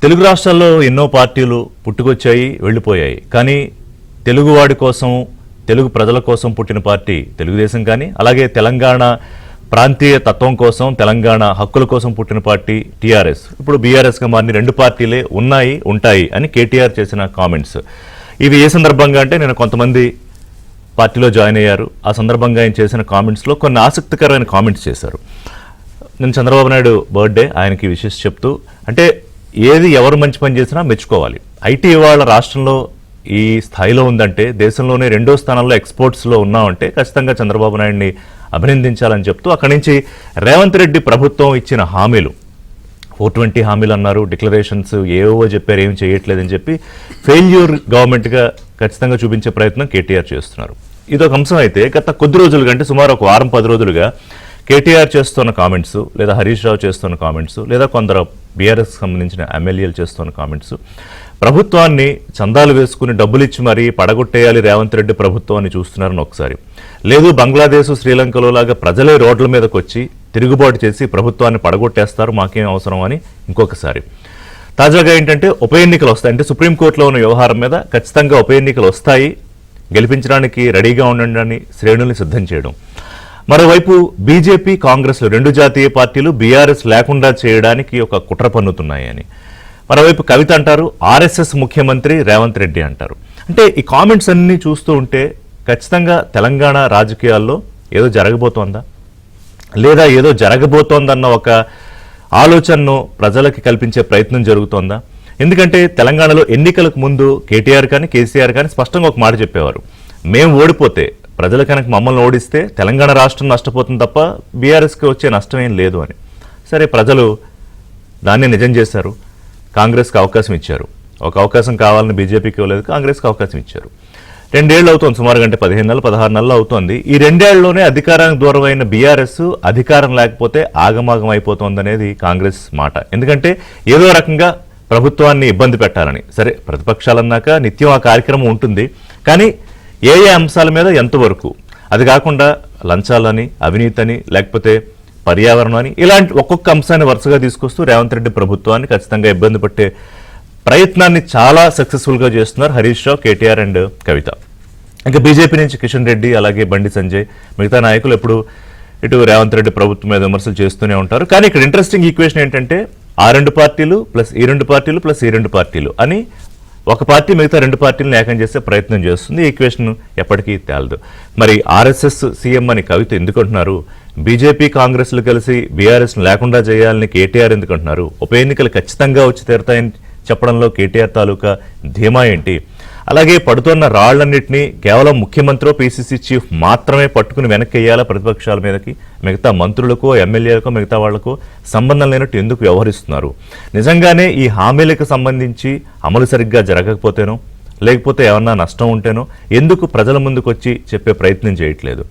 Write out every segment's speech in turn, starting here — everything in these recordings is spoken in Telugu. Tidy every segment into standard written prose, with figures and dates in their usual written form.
తెలుగు రాష్ట్రాల్లో ఎన్నో పార్టీలు పుట్టుకొచ్చాయి, వెళ్ళిపోయాయి. కానీ తెలుగువాడి కోసం, తెలుగు ప్రజల కోసం పుట్టిన పార్టీ తెలుగుదేశం. కానీ అలాగే తెలంగాణ ప్రాంతీయ తత్వం కోసం, తెలంగాణ హక్కుల కోసం పుట్టిన పార్టీ టీఆర్ఎస్. ఇప్పుడు బీఆర్ఎస్గా మారిన రెండు పార్టీలే ఉన్నాయి, ఉంటాయి అని కేటీఆర్ చేసిన కామెంట్స్. ఇవి ఏ సందర్భంగా అంటే, నేను కొంతమంది పార్టీలో జాయిన్ అయ్యారు. ఆ సందర్భంగా ఆయన చేసిన కామెంట్స్లో కొన్ని ఆసక్తికరమైన కామెంట్స్ చేశారు. నేను చంద్రబాబు నాయుడు బర్త్డే, ఆయనకి విషెస్ చెప్తూ, అంటే ఏది ఎవరు మంచి పని చేసినా మెచ్చుకోవాలి. ఐటీ ఇవాళ రాష్ట్రంలో ఈ స్థాయిలో ఉందంటే, దేశంలోనే రెండో స్థానంలో ఎక్స్పోర్ట్స్లో ఉన్నామంటే ఖచ్చితంగా చంద్రబాబు నాయుడిని అభినందించాలని చెప్తూ, అక్కడి నుంచి రేవంత్ రెడ్డి ప్రభుత్వం ఇచ్చిన హామీలు 420 హామీలు అన్నారు, డిక్లరేషన్స్ ఏవో చెప్పారు, ఏం చేయట్లేదని చెప్పి ఫెయిల్యూర్ గవర్నమెంట్గా ఖచ్చితంగా చూపించే ప్రయత్నం కేటీఆర్ చేస్తున్నారు. ఇదొక అంశం అయితే, గత కొద్ది రోజులుగా అంటే సుమారు ఒక వారం 10 రోజులుగా కేటీఆర్ చేస్తున్న కామెంట్స్, లేదా హరీష్ రావు చేస్తున్న కామెంట్స్, లేదా కొందరు బీఆర్ఎస్కి సంబంధించిన ఎమ్మెల్యేలు చేస్తున్న కామెంట్స్, ప్రభుత్వాన్ని చందాలు వేసుకుని డబ్బులు ఇచ్చి మరీ పడగొట్టేయాలి రేవంత్ రెడ్డి ప్రభుత్వాన్ని చూస్తున్నారని ఒకసారి, లేదు బంగ్లాదేశ్ శ్రీలంకలో లాగా ప్రజలే రోడ్ల మీదకి వచ్చి తిరుగుబాటు చేసి ప్రభుత్వాన్ని పడగొట్టేస్తారు, మాకేం అవసరం అని ఇంకొకసారి. తాజాగా ఏంటంటే ఉప ఎన్నికలు వస్తాయి, అంటే సుప్రీంకోర్టులో ఉన్న వ్యవహారం మీద ఖచ్చితంగా ఉప ఎన్నికలు వస్తాయి, గెలిపించడానికి రెడీగా ఉండండి శ్రేణుల్ని సిద్ధం చేయడం. మరోవైపు బీజేపీ, కాంగ్రెస్లు రెండు జాతీయ పార్టీలు బీఆర్ఎస్ లేకుండా చేయడానికి ఒక కుట్ర పన్నుతున్నాయని. మరోవైపు కవిత అంటారు, ఆర్ఎస్ఎస్ ముఖ్యమంత్రి రేవంత్ రెడ్డి అంటారు. అంటే ఈ కామెంట్స్ అన్నీ చూస్తూ ఉంటే ఖచ్చితంగా తెలంగాణ రాజకీయాల్లో ఏదో జరగబోతోందా, లేదా ఏదో జరగబోతోందన్న ఒక ఆలోచనను ప్రజలకి కల్పించే ప్రయత్నం జరుగుతోందా? ఎందుకంటే తెలంగాణలో ఎన్నికలకు ముందు కేటీఆర్ కానీ కేసీఆర్ కానీ స్పష్టంగా ఒక మాట చెప్పేవారు, మేము ఓడిపోతే, ప్రజలు కనుక మమ్మల్ని ఓడిస్తే తెలంగాణ రాష్ట్రం నష్టపోతుంది తప్ప బీఆర్ఎస్కి వచ్చే నష్టం ఏం లేదు అని. సరే, ప్రజలు దాన్ని నిజం చేశారు, కాంగ్రెస్కి అవకాశం ఇచ్చారు. ఒక అవకాశం కావాలని బీజేపీకి ఇవ్వలేదు, కాంగ్రెస్కి అవకాశం ఇచ్చారు. 2 ఏళ్ళు అవుతుంది, సుమారుగా అంటే 15 నెలలు 16 నెలలు అవుతోంది. ఈ 2 ఏళ్లలోనే అధికారానికి దూరమైన బీఆర్ఎస్ అధికారం లేకపోతే ఆగమాగం అయిపోతుందనేది కాంగ్రెస్ మాట. ఎందుకంటే ఏదో రకంగా ప్రభుత్వాన్ని ఇబ్బంది పెట్టాలని. సరే, ప్రతిపక్షాలన్నాక నిత్యం ఆ కార్యక్రమం ఉంటుంది, కానీ ఏ అంశాల మీద ఎంతవరకు, అది కాకుండా లంచాలని, అవినీతిని, లేకపోతే పర్యావరణం అని, ఇలాంటి ఒక్కొక్క అంశాన్ని వరుసగా తీసుకొస్తూ రేవంత్ రెడ్డి ప్రభుత్వాన్ని ఖచ్చితంగా ఇబ్బంది పట్టే ప్రయత్నాన్ని చాలా సక్సెస్ఫుల్గా చేస్తున్నారు హరీష్ రావు, కేటీఆర్ అండ్ కవిత. ఇంకా బీజేపీ నుంచి కిషన్ రెడ్డి, అలాగే బండి సంజయ్, మిగతా నాయకులు ఎప్పుడు ఇటు రేవంత్ రెడ్డి ప్రభుత్వం మీద విమర్శలు చేస్తూనే ఉంటారు. కానీ ఇక్కడ ఇంట్రెస్టింగ్ ఈక్వేషన్ ఏంటంటే, ఆ 2 పార్టీలు ప్లస్ ఈ 2 పార్టీలు ప్లస్ ఈ 2 పార్టీలు అని ఒక పార్టీ మిగతా 2 పార్టీలను ఏకం చేసే ప్రయత్నం చేస్తుంది. ఈ ఈక్వేషన్ ఎప్పటికీ తేలదు. మరి ఆర్ఎస్ఎస్ సీఎం అని కవిత ఎందుకంటున్నారు, బీజేపీ కాంగ్రెస్లు కలిసి బీఆర్ఎస్ను లేకుండా చేయాలని కేటీఆర్ ఎందుకంటున్నారు, ఉప ఎన్నికలు ఖచ్చితంగా వచ్చి తీరుతాయని చెప్పడంలో కేటీఆర్ తాలూకా ధీమా ఏంటి, అలాగే పడుతున్న రాళ్లన్నింటినీ కేవలం ముఖ్యమంత్రి, పీసీసీ చీఫ్ మాత్రమే పట్టుకుని వెనక్కి వేయాలా ప్రతిపక్షాల మీదకి, మిగతా మంత్రులకో ఎమ్మెల్యేలకో మిగతా వాళ్లకు సంబంధం లేనట్టు ఎందుకు వ్యవహరిస్తున్నారు, నిజంగానే ఈ హామీలకు సంబంధించి అమలు సరిగ్గా జరగకపోతేనో, లేకపోతే ఏమన్నా నష్టం ఉంటేనో ఎందుకు ప్రజల ముందుకు వచ్చి చెప్పే ప్రయత్నం చేయట్లేదు?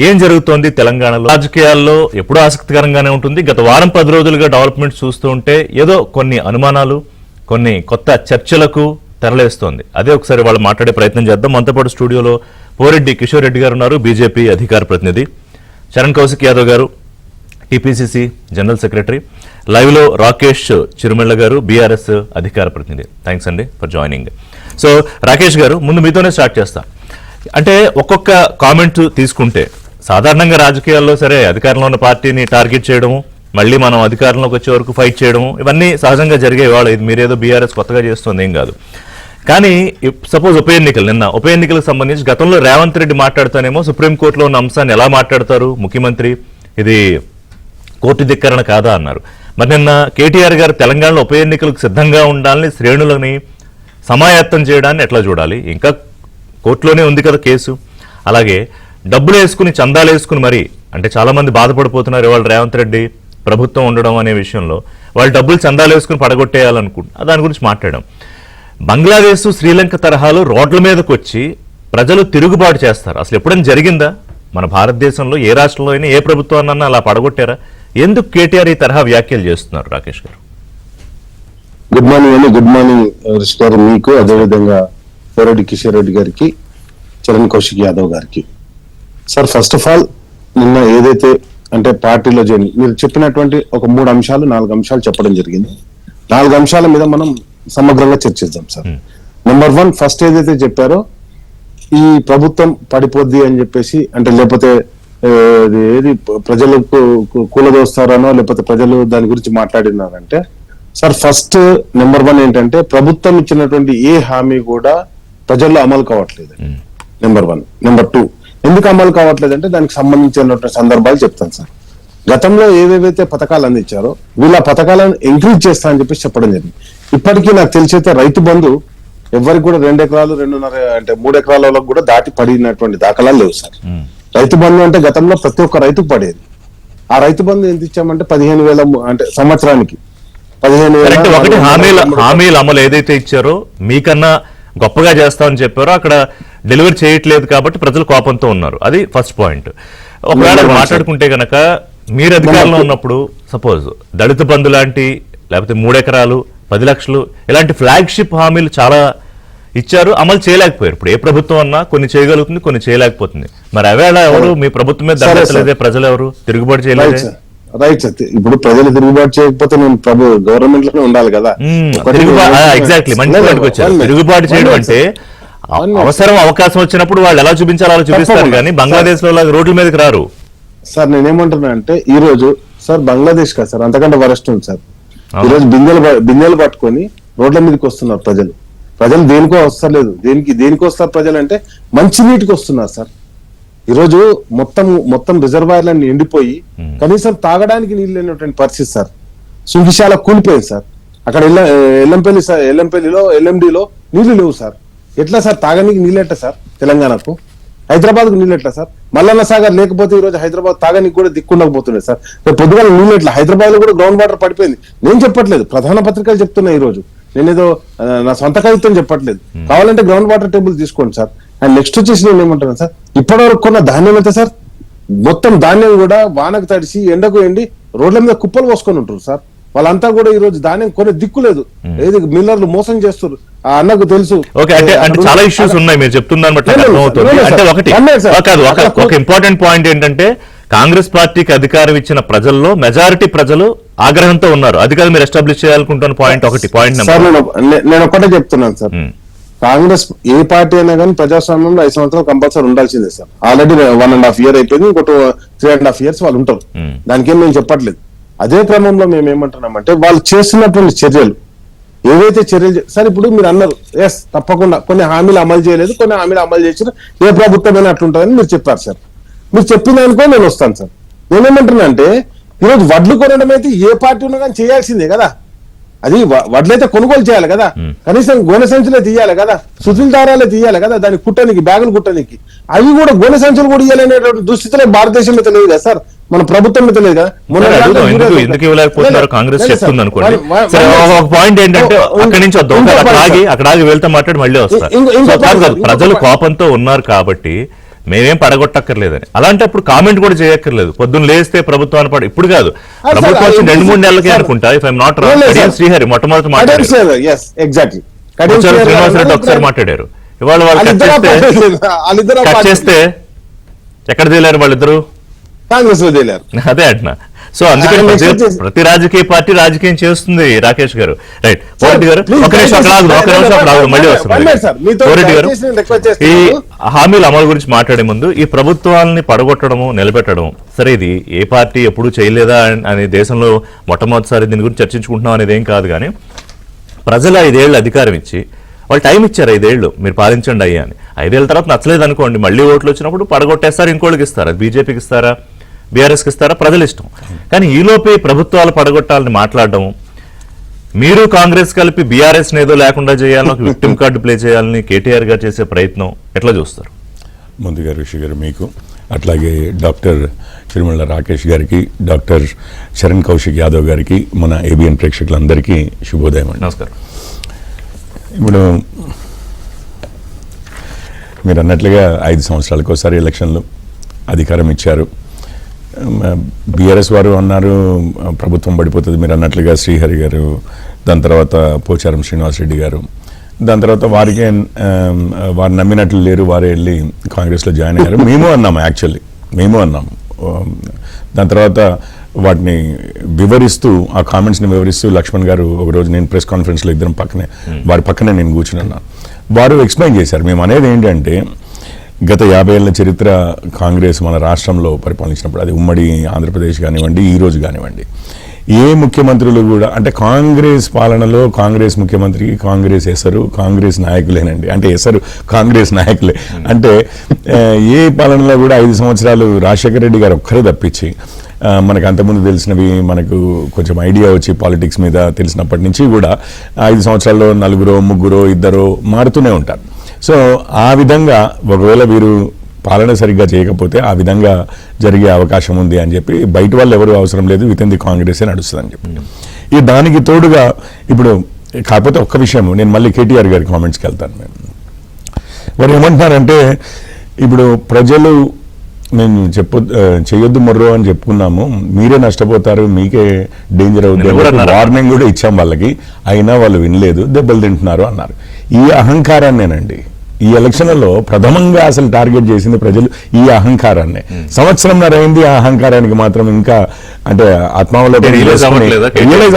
ఏం జరుగుతోంది తెలంగాణలో? రాజకీయాల్లో ఎప్పుడూ ఆసక్తికరంగానే ఉంటుంది. గత వారం 10 రోజులుగా డెవలప్మెంట్స్ చూస్తూ ఉంటే ఏదో కొన్ని అనుమానాలు, కొన్ని కొత్త చర్చలకు తెరలేస్తోంది. అదే ఒకసారి వాళ్ళు మాట్లాడే ప్రయత్నం చేద్దాం. మనతో పాటు స్టూడియోలో పోరెడ్డి కిషోర్ రెడ్డి గారు ఉన్నారు, బీజేపీ అధికార ప్రతినిధి. చరణ్ కౌశిక్ యాదవ్ గారు, టీపీసీసీ జనరల్ సెక్రటరీ. లైవ్లో రాకేష్ చిరుమెళ్ల గారు, బీఆర్ఎస్ అధికార ప్రతినిధి. థ్యాంక్స్ అండి ఫర్ జాయినింగ్. సో రాకేష్ గారు, ముందు మీతోనే స్టార్ట్ చేస్తా. అంటే ఒక్కొక్క కామెంట్ తీసుకుంటే, సాధారణంగా రాజకీయాల్లో సరే అధికారంలో ఉన్న పార్టీని టార్గెట్ చేయడము, మళ్ళీ మనం అధికారంలోకి వచ్చే వరకు ఫైట్ చేయడము, ఇవన్నీ సహజంగా జరిగేవి. వాళ్ళు ఇది మీరేదో బీఆర్ఎస్ కొత్తగా చేస్తుంది ఏం కాదు. కానీ సపోజ్ ఉప ఎన్నికలు, నిన్న ఉప ఎన్నికలకు సంబంధించి గతంలో రేవంత్ రెడ్డి మాట్లాడుతానేమో సుప్రీంకోర్టులో ఉన్న అంశాన్ని ఎలా మాట్లాడతారు ముఖ్యమంత్రి, ఇది కోర్టు ధిక్కరణ కాదా అన్నారు. మరి నిన్న కేటీఆర్ గారు తెలంగాణలో ఉప ఎన్నికలకు సిద్ధంగా ఉండాలని శ్రేణులని సమాయత్తం చేయడాన్ని ఎట్లా చూడాలి? ఇంకా కోర్టులోనే ఉంది కదా కేసు. అలాగే డబ్బులు వేసుకుని, చందాలు వేసుకుని మరి, అంటే చాలా మంది బాధపడిపోతున్నారు ఇవాళ రేవంత్ రెడ్డి ప్రభుత్వం ఉండడం అనే విషయంలో. వాళ్ళు డబ్బులు చందాలు వేసుకుని పడగొట్టేయాలనుకుంటున్నారు, దాని గురించి మాట్లాడాం. బంగ్లాదేశ్, శ్రీలంక తరహాలో రోడ్ల మీదకి వచ్చి ప్రజలు తిరుగుబాటు చేస్తారు, అసలు ఎప్పుడైనా జరిగిందా మన భారతదేశంలో? ఏ రాష్ట్రంలో అయినా ఏ ప్రభుత్వాన్ని అలా పడగొట్టారా? ఎందుకు కేటీఆర్ ఈ తరహా వ్యాఖ్యలు చేస్తున్నారు? రాకేష్ గారు, గుడ్ మార్నింగ్ అండి. గుడ్ మార్నింగ్ రిష్ గారు, మీకు, అదేవిధంగా పోరెడ్డి కిషోర్ రెడ్డి గారికి, చరణ్ కౌశిక్ యాదవ్ గారికి. సార్, ఫస్ట్ ఆఫ్ ఆల్ నిన్న ఏదైతే అంటే పార్టీలో మీరు చెప్పినటువంటి ఒక 3 అంశాలు 4 అంశాలు చెప్పడం జరిగింది. 4 అంశాల మీద మనం సమగ్రంగా చర్చిద్దాం సార్. నెంబర్ 1, ఫస్ట్ ఏదైతే చెప్పారో ఈ ప్రభుత్వం పడిపోద్ది అని చెప్పేసి, అంటే లేకపోతే ఏది ప్రజలకు కూలదోస్తారనో లేకపోతే ప్రజలు దాని గురించి మాట్లాడినారంటే సార్, ఫస్ట్ నెంబర్ 1 ఏంటంటే ప్రభుత్వం ఇచ్చినటువంటి ఏ హామీ కూడా ప్రజల్లో అమలు కావట్లేదు. నెంబర్ 1. నెంబర్ 2, ఎందుకు అమలు కావట్లేదు అంటే దానికి సంబంధించినటువంటి సందర్భాలు చెప్తాను సార్. గతంలో ఏవేవైతే పథకాలు అందించారో వీళ్ళ పథకాలను ఇంక్రీజ్ చేస్తా అని చెప్పేసి చెప్పడం జరిగింది. ఇప్పటికీ నాకు తెలిసైతే రైతు బంధు ఎవరికి కూడా 2 ఎకరాలు 2.5 అంటే 3 ఎకరాల వాళ్ళకు కూడా దాటి పడినటువంటి దాఖలాలు లేవు సార్. రైతు బంధు అంటే గతంలో ప్రతి ఒక్క రైతుకు పడేది. ఆ రైతు బంధు ఎంత ఇచ్చామంటే 15,000 అంటే సంవత్సరానికి 15,000. ఒకటి హామీల అమలు ఏదైతే ఇచ్చారో మీకన్నా గొప్పగా చేస్తామని చెప్పారో అక్కడ డెలివరీ చేయట్లేదు కాబట్టి ప్రజలు కోపంతో ఉన్నారు. అది ఫస్ట్ పాయింట్. ఒకవేళ మాట్లాడుకుంటే గనక మీరు అధికారంలో ఉన్నప్పుడు సపోజ్ దళిత బంధు లాంటి లేకపోతే 3 ఎకరాలు 10 లక్షలు ఇలాంటి ఫ్లాగ్షిప్ హామీలు చాలా ఇచ్చారు, అమలు చేయలేకపోయారు. ఇప్పుడు ఏ ప్రభుత్వం అన్నా కొన్ని చేయగలుగుతుంది, కొన్ని చేయలేకపోతుంది. మరి అవేళ ఎవరు మీ ప్రభుత్వం మీద దండలేదే, ప్రజలు ఎవరు తిరుగుబాటు చేయలేదు? Right sir. ఇప్పుడు ప్రజలు తిరుగుబాటు చేయకపోతే నేను గవర్నమెంట్ లోనే ఉండాలి కదా. ఎగ్జాక్ట్లీ, మంచి పాయింట్కి వచ్చారు. తిరుగుబాటు చేయడం అంటే అవసరం అవకాశం వచ్చినప్పుడు వాళ్ళు ఎలా చూపించాలో అలా చూపిస్తారు, కానీ బంగ్లాదేశ్ లో రోడ్ల మీదకి రారు సార్. నేనేమంటున్నా అంటే ఈ రోజు సార్ బంగ్లాదేశ్ కాదు సార్, అంతకంటే వరస్ట్ ఉంది సార్. ఈ రోజు బిందెలు పట్టుకొని రోడ్ల మీదకి వస్తున్నారు ప్రజలు. దేనికో వస్తలేదు. దేనికి వస్తారు ప్రజలు అంటే మంచి నీటికి వస్తున్నారు సార్. ఈ రోజు మొత్తం రిజర్వాయర్లన్నీ ఎండిపోయి కనీసం తాగడానికి నీళ్ళు లేనటువంటి పరిస్థితి సార్. సుంకిశాల కూలిపోయింది సార్. అక్కడ ఎల్లంపల్లిలో ఎల్ఎండిలో నీళ్లు లేవు సార్. ఎట్లా సార్ తాగడానికి నీళ్ళు ఎట్లా సార్? తెలంగాణకు హైదరాబాద్కు నీళ్ళు ఎట్లా సార్? మల్లన్న సాగర్ లేకపోతే ఈ రోజు హైదరాబాద్ తాగడానికి కూడా దిక్కుండకపోతున్నాయి సార్. పొద్దుగాల నీళ్ళు ఎట్లా? హైదరాబాద్ లో కూడా గ్రౌండ్ వాటర్ పడిపోయింది. నేను చెప్పట్లేదు, ప్రధాన పత్రికలు చెప్తున్నా. ఈ రోజు నేనేదో నా సొంత కవిత్వం చెప్పట్లేదు. కావాలంటే గ్రౌండ్ వాటర్ టేబుల్ తీసుకోండి సార్. అండ్ నెక్స్ట్ వచ్చేసి నేను ఏమంటున్నాను సార్, ఇప్పటివరకు కొన్న ధాన్యం ఎంత సార్? మొత్తం ధాన్యం కూడా వానకు తడిసి ఎండకు ఎండి రోడ్ల మీద కుప్పలు పోసుకొని ఉంటారు సార్. వాళ్ళంతా కూడా ఈ రోజు ధాన్యం కొనే దిక్కు లేదు. ఏది మిల్లర్లు మోసం చేస్తారు, ఆ అన్నకు తెలుసు. అంటే చాలా ఇష్యూస్ ఉన్నాయి మీరు చెప్తున్నారు బట్టి అర్థమవుతుంది. అంటే ఒక ఇంపార్టెంట్ పాయింట్ ఏంటంటే కాంగ్రెస్ పార్టీకి అధికారం ఇచ్చిన ప్రజల్లో మెజారిటీ ప్రజలు ఆగ్రహంతో ఉన్నారు. అది కాదు మీరు ఎస్టాబ్లిష్ చేయాలనుకుంటున్న పాయింట్. నేను ఒకటే చెప్తున్నాను సార్, కాంగ్రెస్ ఏ పార్టీ అయినా కానీ ప్రజాస్వామ్యంలో 5 సంవత్సరాలు కంపల్సరీ ఉండాల్సిందే సార్. ఆల్రెడీ 1.5 year అయిపోయింది, ఇంకో 3.5 years వాళ్ళు ఉంటారు. దానికేం మేము చెప్పట్లేదు. అదే క్రమంలో మేము ఏమంటున్నామంటే వాళ్ళు చేస్తున్నటువంటి చర్యలు ఏవైతే చర్యలు సార్, ఇప్పుడు మీరు అన్నారు ఎస్ తప్పకుండా కొన్ని హామీలు అమలు చేయలేదు, కొన్ని హామీలు అమలు చేసిన ఏ ప్రభుత్వమైనా అట్లుంటుందని మీరు చెప్పారు సార్. మీరు చెప్పినానుకో నేను వస్తాను సార్. నేనేమంటున్నా అంటే ఈరోజు వడ్లు కొనడం అయితే ఏ పార్టీ ఉన్నా కానీ చేయాల్సిందే కదా. అది వడ్లయితే కొనుగోలు చేయాలి కదా, కనీసం గోనె సంచులే తీయాలి కదా, సుతుల దారాలే తీయాలి కదా, దానికి కుట్టనికి బ్యాగులు కుట్టనికి. అవి కూడా గోనె సంచులు కూడా ఇవ్వాలనేటువంటి దుస్థితిలో భారతదేశంలో తెలియదు కదా సార్, మన ప్రభుత్వం తెలియదు కదా. ఎందుకు ఇవ్వలేకపోతున్నారు కాంగ్రెస్ చెప్తుంది అనుకోండి. ఒక పాయింట్ ఏంటంటే అక్కడి నుంచి వద్దాం, అక్కడ ఆగి వెళ్తే మాట్లాడి మళ్ళీ వస్తారు. ప్రజలు కోపంతో ఉన్నారు కాబట్టి మేమేం పడగొట్టక్కర్లేదని. అలాంటప్పుడు కామెంట్ కూడా చేయక్కర్లేదు. పొద్దున్న లేస్తే ప్రభుత్వాన్ని ఇప్పుడు కాదు, ప్రభుత్వం వచ్చి 2-3 నెలలకే అనుకుంటా. If I'm not wrong, Srihari మొట్టమొదటి మాట్లాడారు, శ్రీనివాసరెడ్డి ఒకసారి మాట్లాడారు. ఇవాళ వాళ్ళు కట్ చేస్తే ఎక్కడ తేలారు వాళ్ళిద్దరు? కాంగ్రెస్ లో తేలారు. అదే అంటున్నా. సో అందుకని ప్రతి రాజకీయ పార్టీ రాజకీయం చేస్తుంది. రాకేష్ గారు, రైట్. కోరెడ్డి గారు ఒక నిమిషం మళ్ళీ వస్తుంది. కోరెడ్డి గారు, ఈ హామీల అమలు గురించి మాట్లాడే ముందు ఈ ప్రభుత్వాలని పడగొట్టడము నిలబెట్టడం సరే, ఇది ఏ పార్టీ ఎప్పుడు చేయలేదా అని దేశంలో మొట్టమొదటిసారి దీని గురించి చర్చించుకుంటున్నాం అనేది ఏం కాదు. కానీ ప్రజలు 5 ఏళ్ళు అధికారం ఇచ్చి వాళ్ళు టైం ఇచ్చారు, 5 ఏళ్ళు మీరు పాలించండి అయ్యా అని. 5 ఏళ్ళ తర్వాత నచ్చలేదు అనుకోండి, మళ్ళీ ఓట్లు వచ్చినప్పుడు పడగొట్టేస్తారు, ఇంకోళ్ళకి ఇస్తారు. అది బీజేపీకి ఇస్తారా, బీఆర్ఎస్కి ఇస్తారా, ప్రజలు ఇష్టం. కానీ ఈలోపే ప్రభుత్వాలు పడగొట్టాలని మాట్లాడడం, మీరు కాంగ్రెస్ కలిపి బీఆర్ఎస్ ఏదో లేకుండా చేయాలని, ఒక విక్టిమ్ కార్డు ప్లే చేయాలని కేటీఆర్ గారు చేసే ప్రయత్నం ఎట్లా చూస్తారు? ముందుగా ఋషి గారు మీకు, అట్లాగే డాక్టర్ తిరుమల రాకేష్ గారికి, డాక్టర్ చరణ్ కౌశిక్ యాదవ్ గారికి, మన ఏబిఎన్ ప్రేక్షకులందరికీ శుభోదయం అండి. నమస్కారం. ఇప్పుడు మీరు అన్నట్లుగా 5 సంవత్సరాలకు ఒకసారి ఎలక్షన్లు అధికారం ఇచ్చారు. బీఆర్ఎస్ వారు అన్నారు ప్రభుత్వం పడిపోతుంది, మీరు అన్నట్లుగా శ్రీహరి గారు, దాని తర్వాత పోచారం శ్రీనివాసరెడ్డి గారు, దాని తర్వాత వారు నమ్మినట్లు లేరు, వారే వెళ్ళి కాంగ్రెస్లో జాయిన్ అయ్యారు. మేము అన్నాము, దాని తర్వాత వాటిని వివరిస్తూ ఆ కామెంట్స్ని వివరిస్తూ లక్ష్మణ్ గారు ఒకరోజు నేను ప్రెస్ కాన్ఫరెన్స్లో ఇద్దరం వారి పక్కనే నేను కూర్చున్నాను. వారు ఎక్స్ప్లెయిన్ చేశారు, మేము అనేది ఏంటంటే గత 50 ఏళ్ల చరిత్ర కాంగ్రెస్ మన రాష్ట్రంలో పరిపాలించినప్పుడు, అది ఉమ్మడి ఆంధ్రప్రదేశ్ కానివ్వండి, ఈ రోజు కానివ్వండి, ఏ ముఖ్యమంత్రులు కూడా అంటే కాంగ్రెస్ పాలనలో కాంగ్రెస్ ముఖ్యమంత్రికి కాంగ్రెస్ ఎసరు కాంగ్రెస్ నాయకులేనండి. అంటే ఎసరు కాంగ్రెస్ నాయకులే. అంటే ఏ పాలనలో కూడా 5 సంవత్సరాలు రాజశేఖర రెడ్డి గారు ఒక్కరే తప్పించి మనకు అంతకుముందు తెలిసినవి, మనకు కొంచెం ఐడియా వచ్చి పాలిటిక్స్ మీద తెలిసినప్పటి నుంచి కూడా 5 సంవత్సరాల్లో 4 3 2 మారుతూనే ఉంటారు. సో ఆ విధంగా ఒకవేళ వీరు పాలన సరిగ్గా చేయకపోతే ఆ విధంగా జరిగే అవకాశం ఉంది అని చెప్పి, బయట వాళ్ళు ఎవరు అవసరం లేదు, విత్ ఇన్ ది కాంగ్రెసే నడుస్తుందని చెప్పి. ఈ దానికి తోడుగా ఇప్పుడు కాకపోతే ఒక్క విషయం, నేను మళ్ళీ కేటీఆర్ గారి కామెంట్స్కి వెళ్తాను. వారు ఏమంటున్నారంటే ఇప్పుడు ప్రజలు మేము చెయ్యొద్దు మొర్రో అని చెప్పుకున్నాము, మీరే నష్టపోతారు, మీకే డేంజర్ అవుతుంది, వార్నింగ్ కూడా ఇచ్చాం వాళ్ళకి, అయినా వాళ్ళు వినలేదు, దెబ్బలు తింటున్నారు అన్నారు. ఈ అహంకారాన్నేనండి ఈ ఎలక్షన్లలో ప్రథమంగా అసలు టార్గెట్ చేసింది ప్రజలు, ఈ అహంకారాన్నే. సంవత్సరంన్నర అయింది, ఆ అహంకారానికి మాత్రం ఇంకా అంటే ఆత్మావలో రియలైజ్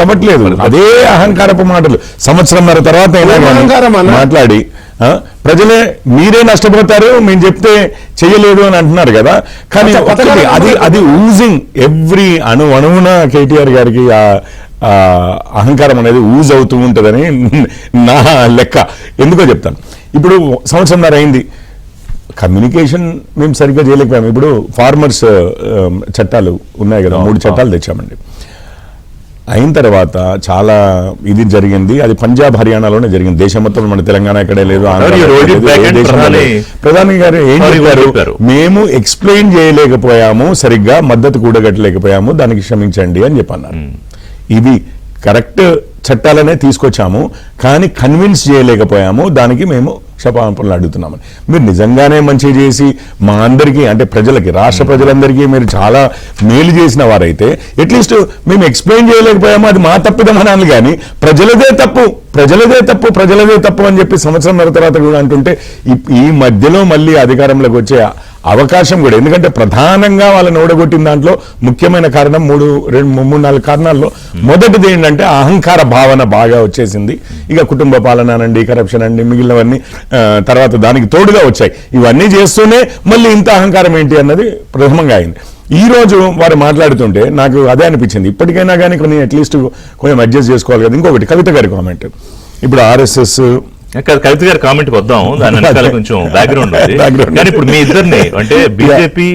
అవ్వట్లేదు. అదే అహంకారపు మాటలు సంవత్సరంన్నర తర్వాత మాట్లాడి ప్రజలే మీరే నష్టపోతారు, మేము చెప్తే చెయ్యలేదు అని అంటున్నారు కదా. కానీ అది ఊజింగ్ ఎవ్రీ అణువున కేటీఆర్ గారికి అహంకారం అనేది ఊజ్ అవుతూ ఉంటుందని నా లెక్క. ఎందుకో చెప్తాను. ఇప్పుడు సంవత్సరంన్నర అయింది, కమ్యూనికేషన్ మేము సరిగ్గా చేయలేకపోయాము. ఇప్పుడు ఫార్మర్స్ చట్టాలు ఉన్నాయి కదా, 3 చట్టాలు తెచ్చామండి. అయిన తర్వాత చాలా ఇది జరిగింది, అది పంజాబ్ హర్యానాలోనే జరిగింది, దేశం మొత్తం, మన తెలంగాణ ఎక్కడే లేదు. ప్రధాని గారు ఏం చెప్పారు, మేము ఎక్స్ప్లెయిన్ చేయలేకపోయాము, సరిగ్గా మద్దతు కూడగట్టలేకపోయాము, దానికి క్షమించండి అని చెప్పన్నారు. ఇవి కరెక్ట్ చట్టాలనే తీసుకొచ్చాము, కానీ కన్విన్స్ చేయలేకపోయాము, దానికి మేము క్షమాపణలు అడుగుతున్నామని. మీరు నిజంగానే మంచి చేసి మా అందరికీ అంటే ప్రజలకి, రాష్ట్ర ప్రజలందరికీ మీరు చాలా మేలు చేసిన వారైతే అట్లీస్ట్ మేము ఎక్స్ప్లెయిన్ చేయలేకపోయాము, అది మా తప్పిదమనాలి, కానీ ప్రజలదే తప్పు అని చెప్పి సంవత్సరంన్నర తర్వాత కూడా అంటుంటే ఈ మధ్యలో మళ్ళీ అధికారంలోకి వచ్చే అవకాశం కూడా, ఎందుకంటే ప్రధానంగా వాళ్ళని ఓడగొట్టిన దాంట్లో ముఖ్యమైన కారణం 3-4 కారణాల్లో మొదటిది ఏంటంటే అహంకార భావన బాగా వచ్చేసింది. ఇక కుటుంబ పాలన అనండి, కరప్షన్ అండి, మిగిలినవన్నీ తర్వాత దానికి తోడుగా వచ్చాయి. ఇవన్నీ చేస్తూనే మళ్ళీ ఇంత అహంకారం ఏంటి అన్నది ప్రథమంగా అయింది. ఈ రోజు వారు మాట్లాడుతుంటే నాకు అదే అనిపించింది, ఇప్పటికైనా కానీ కొన్ని అట్లీస్ట్ కొంచెం అడ్జస్ట్ చేసుకోవాలి కదా. ఇంకొకటి కవిత గారి కామెంట్, ఇప్పుడు ఆర్ఎస్ఎస్ కవిత గారి కామెంట్ వద్దాం, దాని వెనకాల కొంచెం బ్యాక్గ్రౌండ్ ఉంది. కానీ ఇప్పుడు మీ ఇద్దరిని అంటే బీజేపీ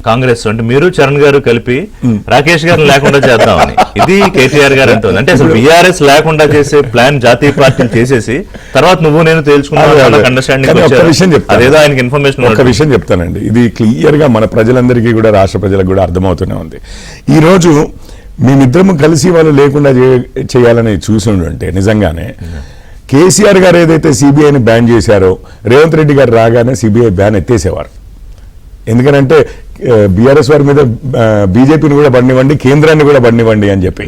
కాంగ్రెస్ అంటే మీరు చరణ్ గారు కలిపి రాకేష్ గారిని లేకుండా చేద్దామని, ఇది కేటీఆర్ గారు అంటుంది. అంటే అసలు బీఆర్ఎస్ లేకుండా చేసే ప్లాన్ జాతీయ పార్టీలు చేసేసి తర్వాత నువ్వు నేను తేల్చుకున్నాను అండర్స్టాండింగ్, అదేదో ఆయనకి ఇన్ఫర్మేషన్. ఒక విషయం చెప్తానండి, ఇది క్లియర్ గా మన ప్రజలందరికీ కూడా, రాష్ట్ర ప్రజలకు కూడా అర్థమవుతూనే ఉంది. ఈ రోజు మేమిద్దరము కలిసి వాళ్ళు లేకుండా చేయాలని చూసి ఉంటే నిజంగానే కేసీఆర్ గారు ఏదైతే సిబిఐని బ్యాన్ చేశారో, రేవంత్ రెడ్డి గారు రాగానే సిబిఐ బ్యాన్ ఎత్తేసేవారు. ఎందుకనంటే బీఆర్ఎస్ వారి మీద బీజేపీని కూడా బండివ్వండి, కేంద్రాన్ని కూడా బండివ్వండి అని చెప్పి.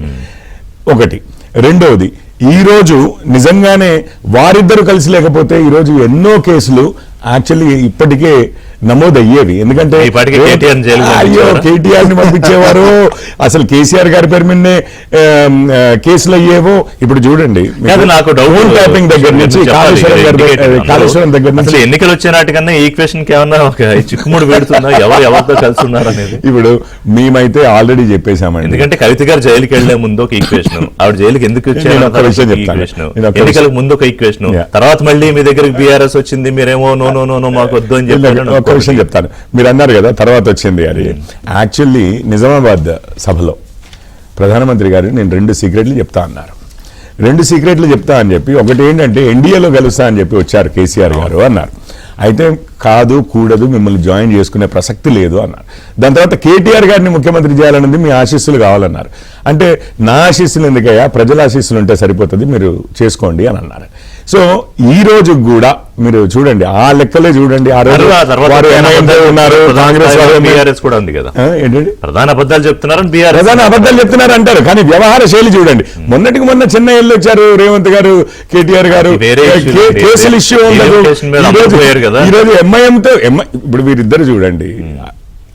ఒకటి. రెండవది, ఈరోజు నిజంగానే వారిద్దరూ కలిసి లేకపోతే ఈరోజు ఎన్నో కేసులు యాక్చువల్లీ ఇప్పటికే నమోదయ్యేవి. ఎందుకంటే అయ్యో కేటీఆర్ ని పంపించేవారు, అసలు కేసీఆర్ గారి పేరు మీదనే కేసులు అయ్యేవో. ఇప్పుడు చూడండి, ట్యాపింగ్ దగ్గర నుంచి కాళేశ్వరం దగ్గర నుంచి ఎన్నికలు వచ్చే నాటికన్నా ఈ ఈక్వేషన్ కేమన్నా చిక్కుముడు పెడుతుందా, ఎవరితో కలిసి ఉన్నారు అనేది. ఇప్పుడు మేమైతే ఆల్రెడీ చెప్పేశామండి, ఎందుకంటే కవిత గారు జైలుకి వెళ్లే ముందు ఒక ఈక్వేషన్, ఆవిడ జైలుకి ఎందుకు వచ్చారు ఎన్నికలకు ముందు ఒక ఈక్వేషన్, తర్వాత మళ్ళీ మీ దగ్గరికి బీఆర్ఎస్ వచ్చింది, మీరేమో నో మాకు వద్దు అని చెప్పి. ఒక విషయం చెప్తాను, మీరు అన్నారు కదా తర్వాత వచ్చింది అది. యాక్చువల్లీ నిజామాబాద్ సభలో ప్రధానమంత్రి గారు నేను 2 సీక్రెట్లు చెప్తా అన్నారు. 2 సీక్రెట్లు చెప్తా అని చెప్పి, ఒకటి ఏంటంటే ఎన్డీఏలో కలుస్తా అని చెప్పి వచ్చారు కేసీఆర్ గారు అన్నారు. అయితే కాదు, కూడదు, మిమ్మల్ని జాయిన్ చేసుకునే ప్రసక్తి లేదు అన్నారు. దాని తర్వాత కేటీఆర్ గారిని ముఖ్యమంత్రి చేయాలన్నది మీ ఆశీస్సులు కావాలన్నారు. అంటే నా ఆశీస్సులు ఎందుకయ్యా, ప్రజల ఆశీస్సులు ఉంటే సరిపోతుంది, మీరు చేసుకోండి అని అన్నారు. సో ఈ రోజు కూడా మీరు చూడండి, ఆ లెక్కలే చూడండి, ఆ రోజు ఉన్నారు, బీఆర్ఎస్ కూడా ఉంది కదా, ఏంటంటే ప్రధాన అబద్ధాలు చెప్తున్నారు అంటారు, కానీ వ్యవహార శైలి చూడండి. మొన్నటికి మొన్న చెన్నై వెళ్ళి వచ్చారు రేవంత్ గారు, కేటీఆర్ గారు, కేసులు ఇష్యూ ఉండదు. ఈరోజు ఎంఐఎంతో ఇప్పుడు వీరిద్దరు చూడండి,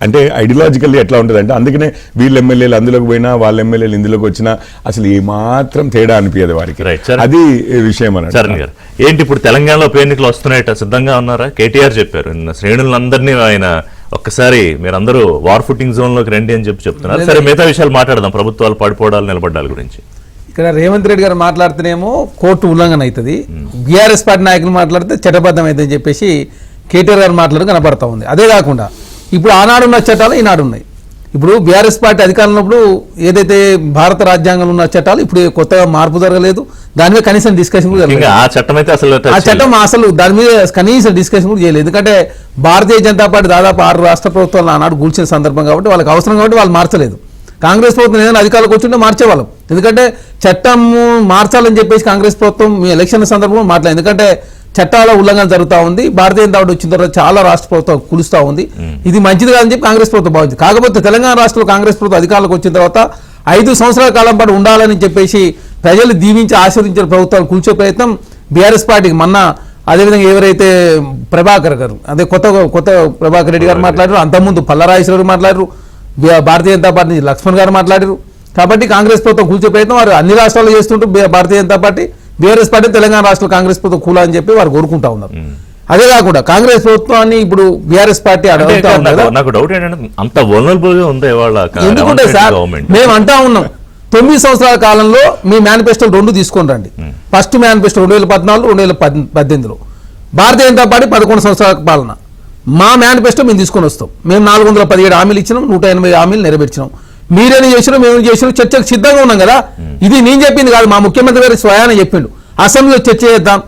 అంటే ఐడియాలజికల్లీ ఎట్లా ఉంటుంది అంటే అందుకనే వీళ్ళ ఎమ్మెల్యేలు అందులోకి పోయినా వాళ్ళ ఎమ్మెల్యేలు ఇందులోకి వచ్చినా అసలు ఏమాత్రం తేడా అనిపించదు వారికి. Right, sir. అది విషయం అని చరణ్ గారు, ఏంటి ఇప్పుడు తెలంగాణలో ఉప ఎన్నికలు వస్తున్నాయట, సిద్ధంగా ఉన్నారా? కేటీఆర్ చెప్పారు నిన్న శ్రేణులందరినీ ఆయన ఒక్కసారి మీరందరూ వార్ ఫుటింగ్ జోన్ లోకి రండి అని చెప్తున్నారు. సరే, మిగతా విషయాలు మాట్లాడదాం, ప్రభుత్వాలు పడిపోవడాలు నిలబడ్డాల గురించి. ఇక్కడ రేవంత్ రెడ్డి గారు మాట్లాడితేనేమో కోర్టు ఉల్లంఘన అవుతుంది, బీఆర్ఎస్ పార్టీ నాయకులు మాట్లాడితే చట్టబద్ధం అవుతుందని చెప్పేసి కేటీఆర్ గారు మాట్లాడడం కనబడతా ఉంది. అదే కాకుండా ఇప్పుడు ఆనాడున్న చట్టాలు ఈనాడు ఉన్నాయి. ఇప్పుడు బీఆర్ఎస్ పార్టీ అధికారంలో ఉన్నప్పుడు ఏదైతే భారత రాజ్యాంగంలో ఉన్న చట్టాలు ఇప్పుడు కొత్తగా మార్పు జరగలేదు, దాని మీద కనీసం డిస్కషన్ కూడా జరగలేదు. ఆ చట్టం అయితే అసలు ఆ చట్టం అసలు దాని మీద కనీసం డిస్కషన్ కూడా చేయలేదు. ఎందుకంటే భారతీయ జనతా పార్టీ దాదాపు 6 రాష్ట్ర ప్రభుత్వాలు ఆనాడు కూల్చిన సందర్భం కాబట్టి వాళ్ళకి అవసరం కాబట్టి వాళ్ళు మార్చలేదు. కాంగ్రెస్ ప్రభుత్వం ఏదైనా అధికారులకు వచ్చింటే మార్చేవాళ్ళం. ఎందుకంటే చట్టం మార్చాలని చెప్పేసి కాంగ్రెస్ ప్రభుత్వం మీ ఎలక్షన్ సందర్భంలో మాట్లాడింది. ఎందుకంటే చట్టాల ఉల్లంఘన జరుగుతూ ఉంది, భారతీయ జనతా పార్టీ వచ్చిన తర్వాత చాలా రాష్ట్ర ప్రభుత్వం కూలుస్తూ ఉంది, ఇది మంచిది కాదని చెప్పి కాంగ్రెస్ ప్రభుత్వం భావించింది. కాకపోతే తెలంగాణ రాష్ట్రంలో కాంగ్రెస్ ప్రభుత్వం అధికారులకు వచ్చిన తర్వాత 5 సంవత్సరాల కాలం పాటు ఉండాలని చెప్పేసి ప్రజలు దీవించి ఆశీర్వదించిన ప్రభుత్వాలు కూల్చే ప్రయత్నం బీఆర్ఎస్ పార్టీకి మొన్న అదేవిధంగా ఎవరైతే ప్రభాకర్ గారు అదే కొత్త ప్రభాకర్ రెడ్డి గారు మాట్లాడారు, అంతకుముందు పల్లరాజేశ్వర మాట్లాడారు, భారతీయ జనతా పార్టీ నుంచి లక్ష్మణ్ గారు మాట్లాడారు. కాబట్టి కాంగ్రెస్ ప్రభుత్వం కూల్చే ప్రయత్నం వారు అన్ని రాష్ట్రాల్లో చేస్తుంటూ Bharatiya Janata party BRS party Telangana రాష్ట్రంలో కాంగ్రెస్ ప్రభుత్వం కూలా అని చెప్పి వారు కోరుకుంటా ఉన్నారు. అదే కాకుండా కాంగ్రెస్ ప్రభుత్వాన్ని ఇప్పుడు బీఆర్ఎస్ పార్టీ అడుగుతా ఉన్నారు. నాకు డౌట్ ఏంటంటే అంత వల్నరబుల్ గా ఉంది ఇవాళ ఎందుకంటే సార్ మేము అంటా ఉన్నాం 9 సంవత్సరాల కాలంలో మీ మేనిఫెస్టోలు 2 తీసుకొని రండి. ఫస్ట్ మేనిఫెస్టో 2014, 2018లో భారతీయ జనతా పార్టీ 11 సంవత్సరాల పాలన. మా మేనిఫెస్టో మేము తీసుకొని వస్తాం. మేము 417 హామీలు ఇచ్చినాం, 180 హామీలు నెరవేర్చినాం. మీరేం చేసినా మేము చేసినా చర్చకు సిద్ధంగా ఉన్నాం కదా. ఇది నేను చెప్పింది కాదు, మా ముఖ్యమంత్రి గారు స్వయాన చెప్పిండు. అసెంబ్లీలో చర్చ చేద్దాం,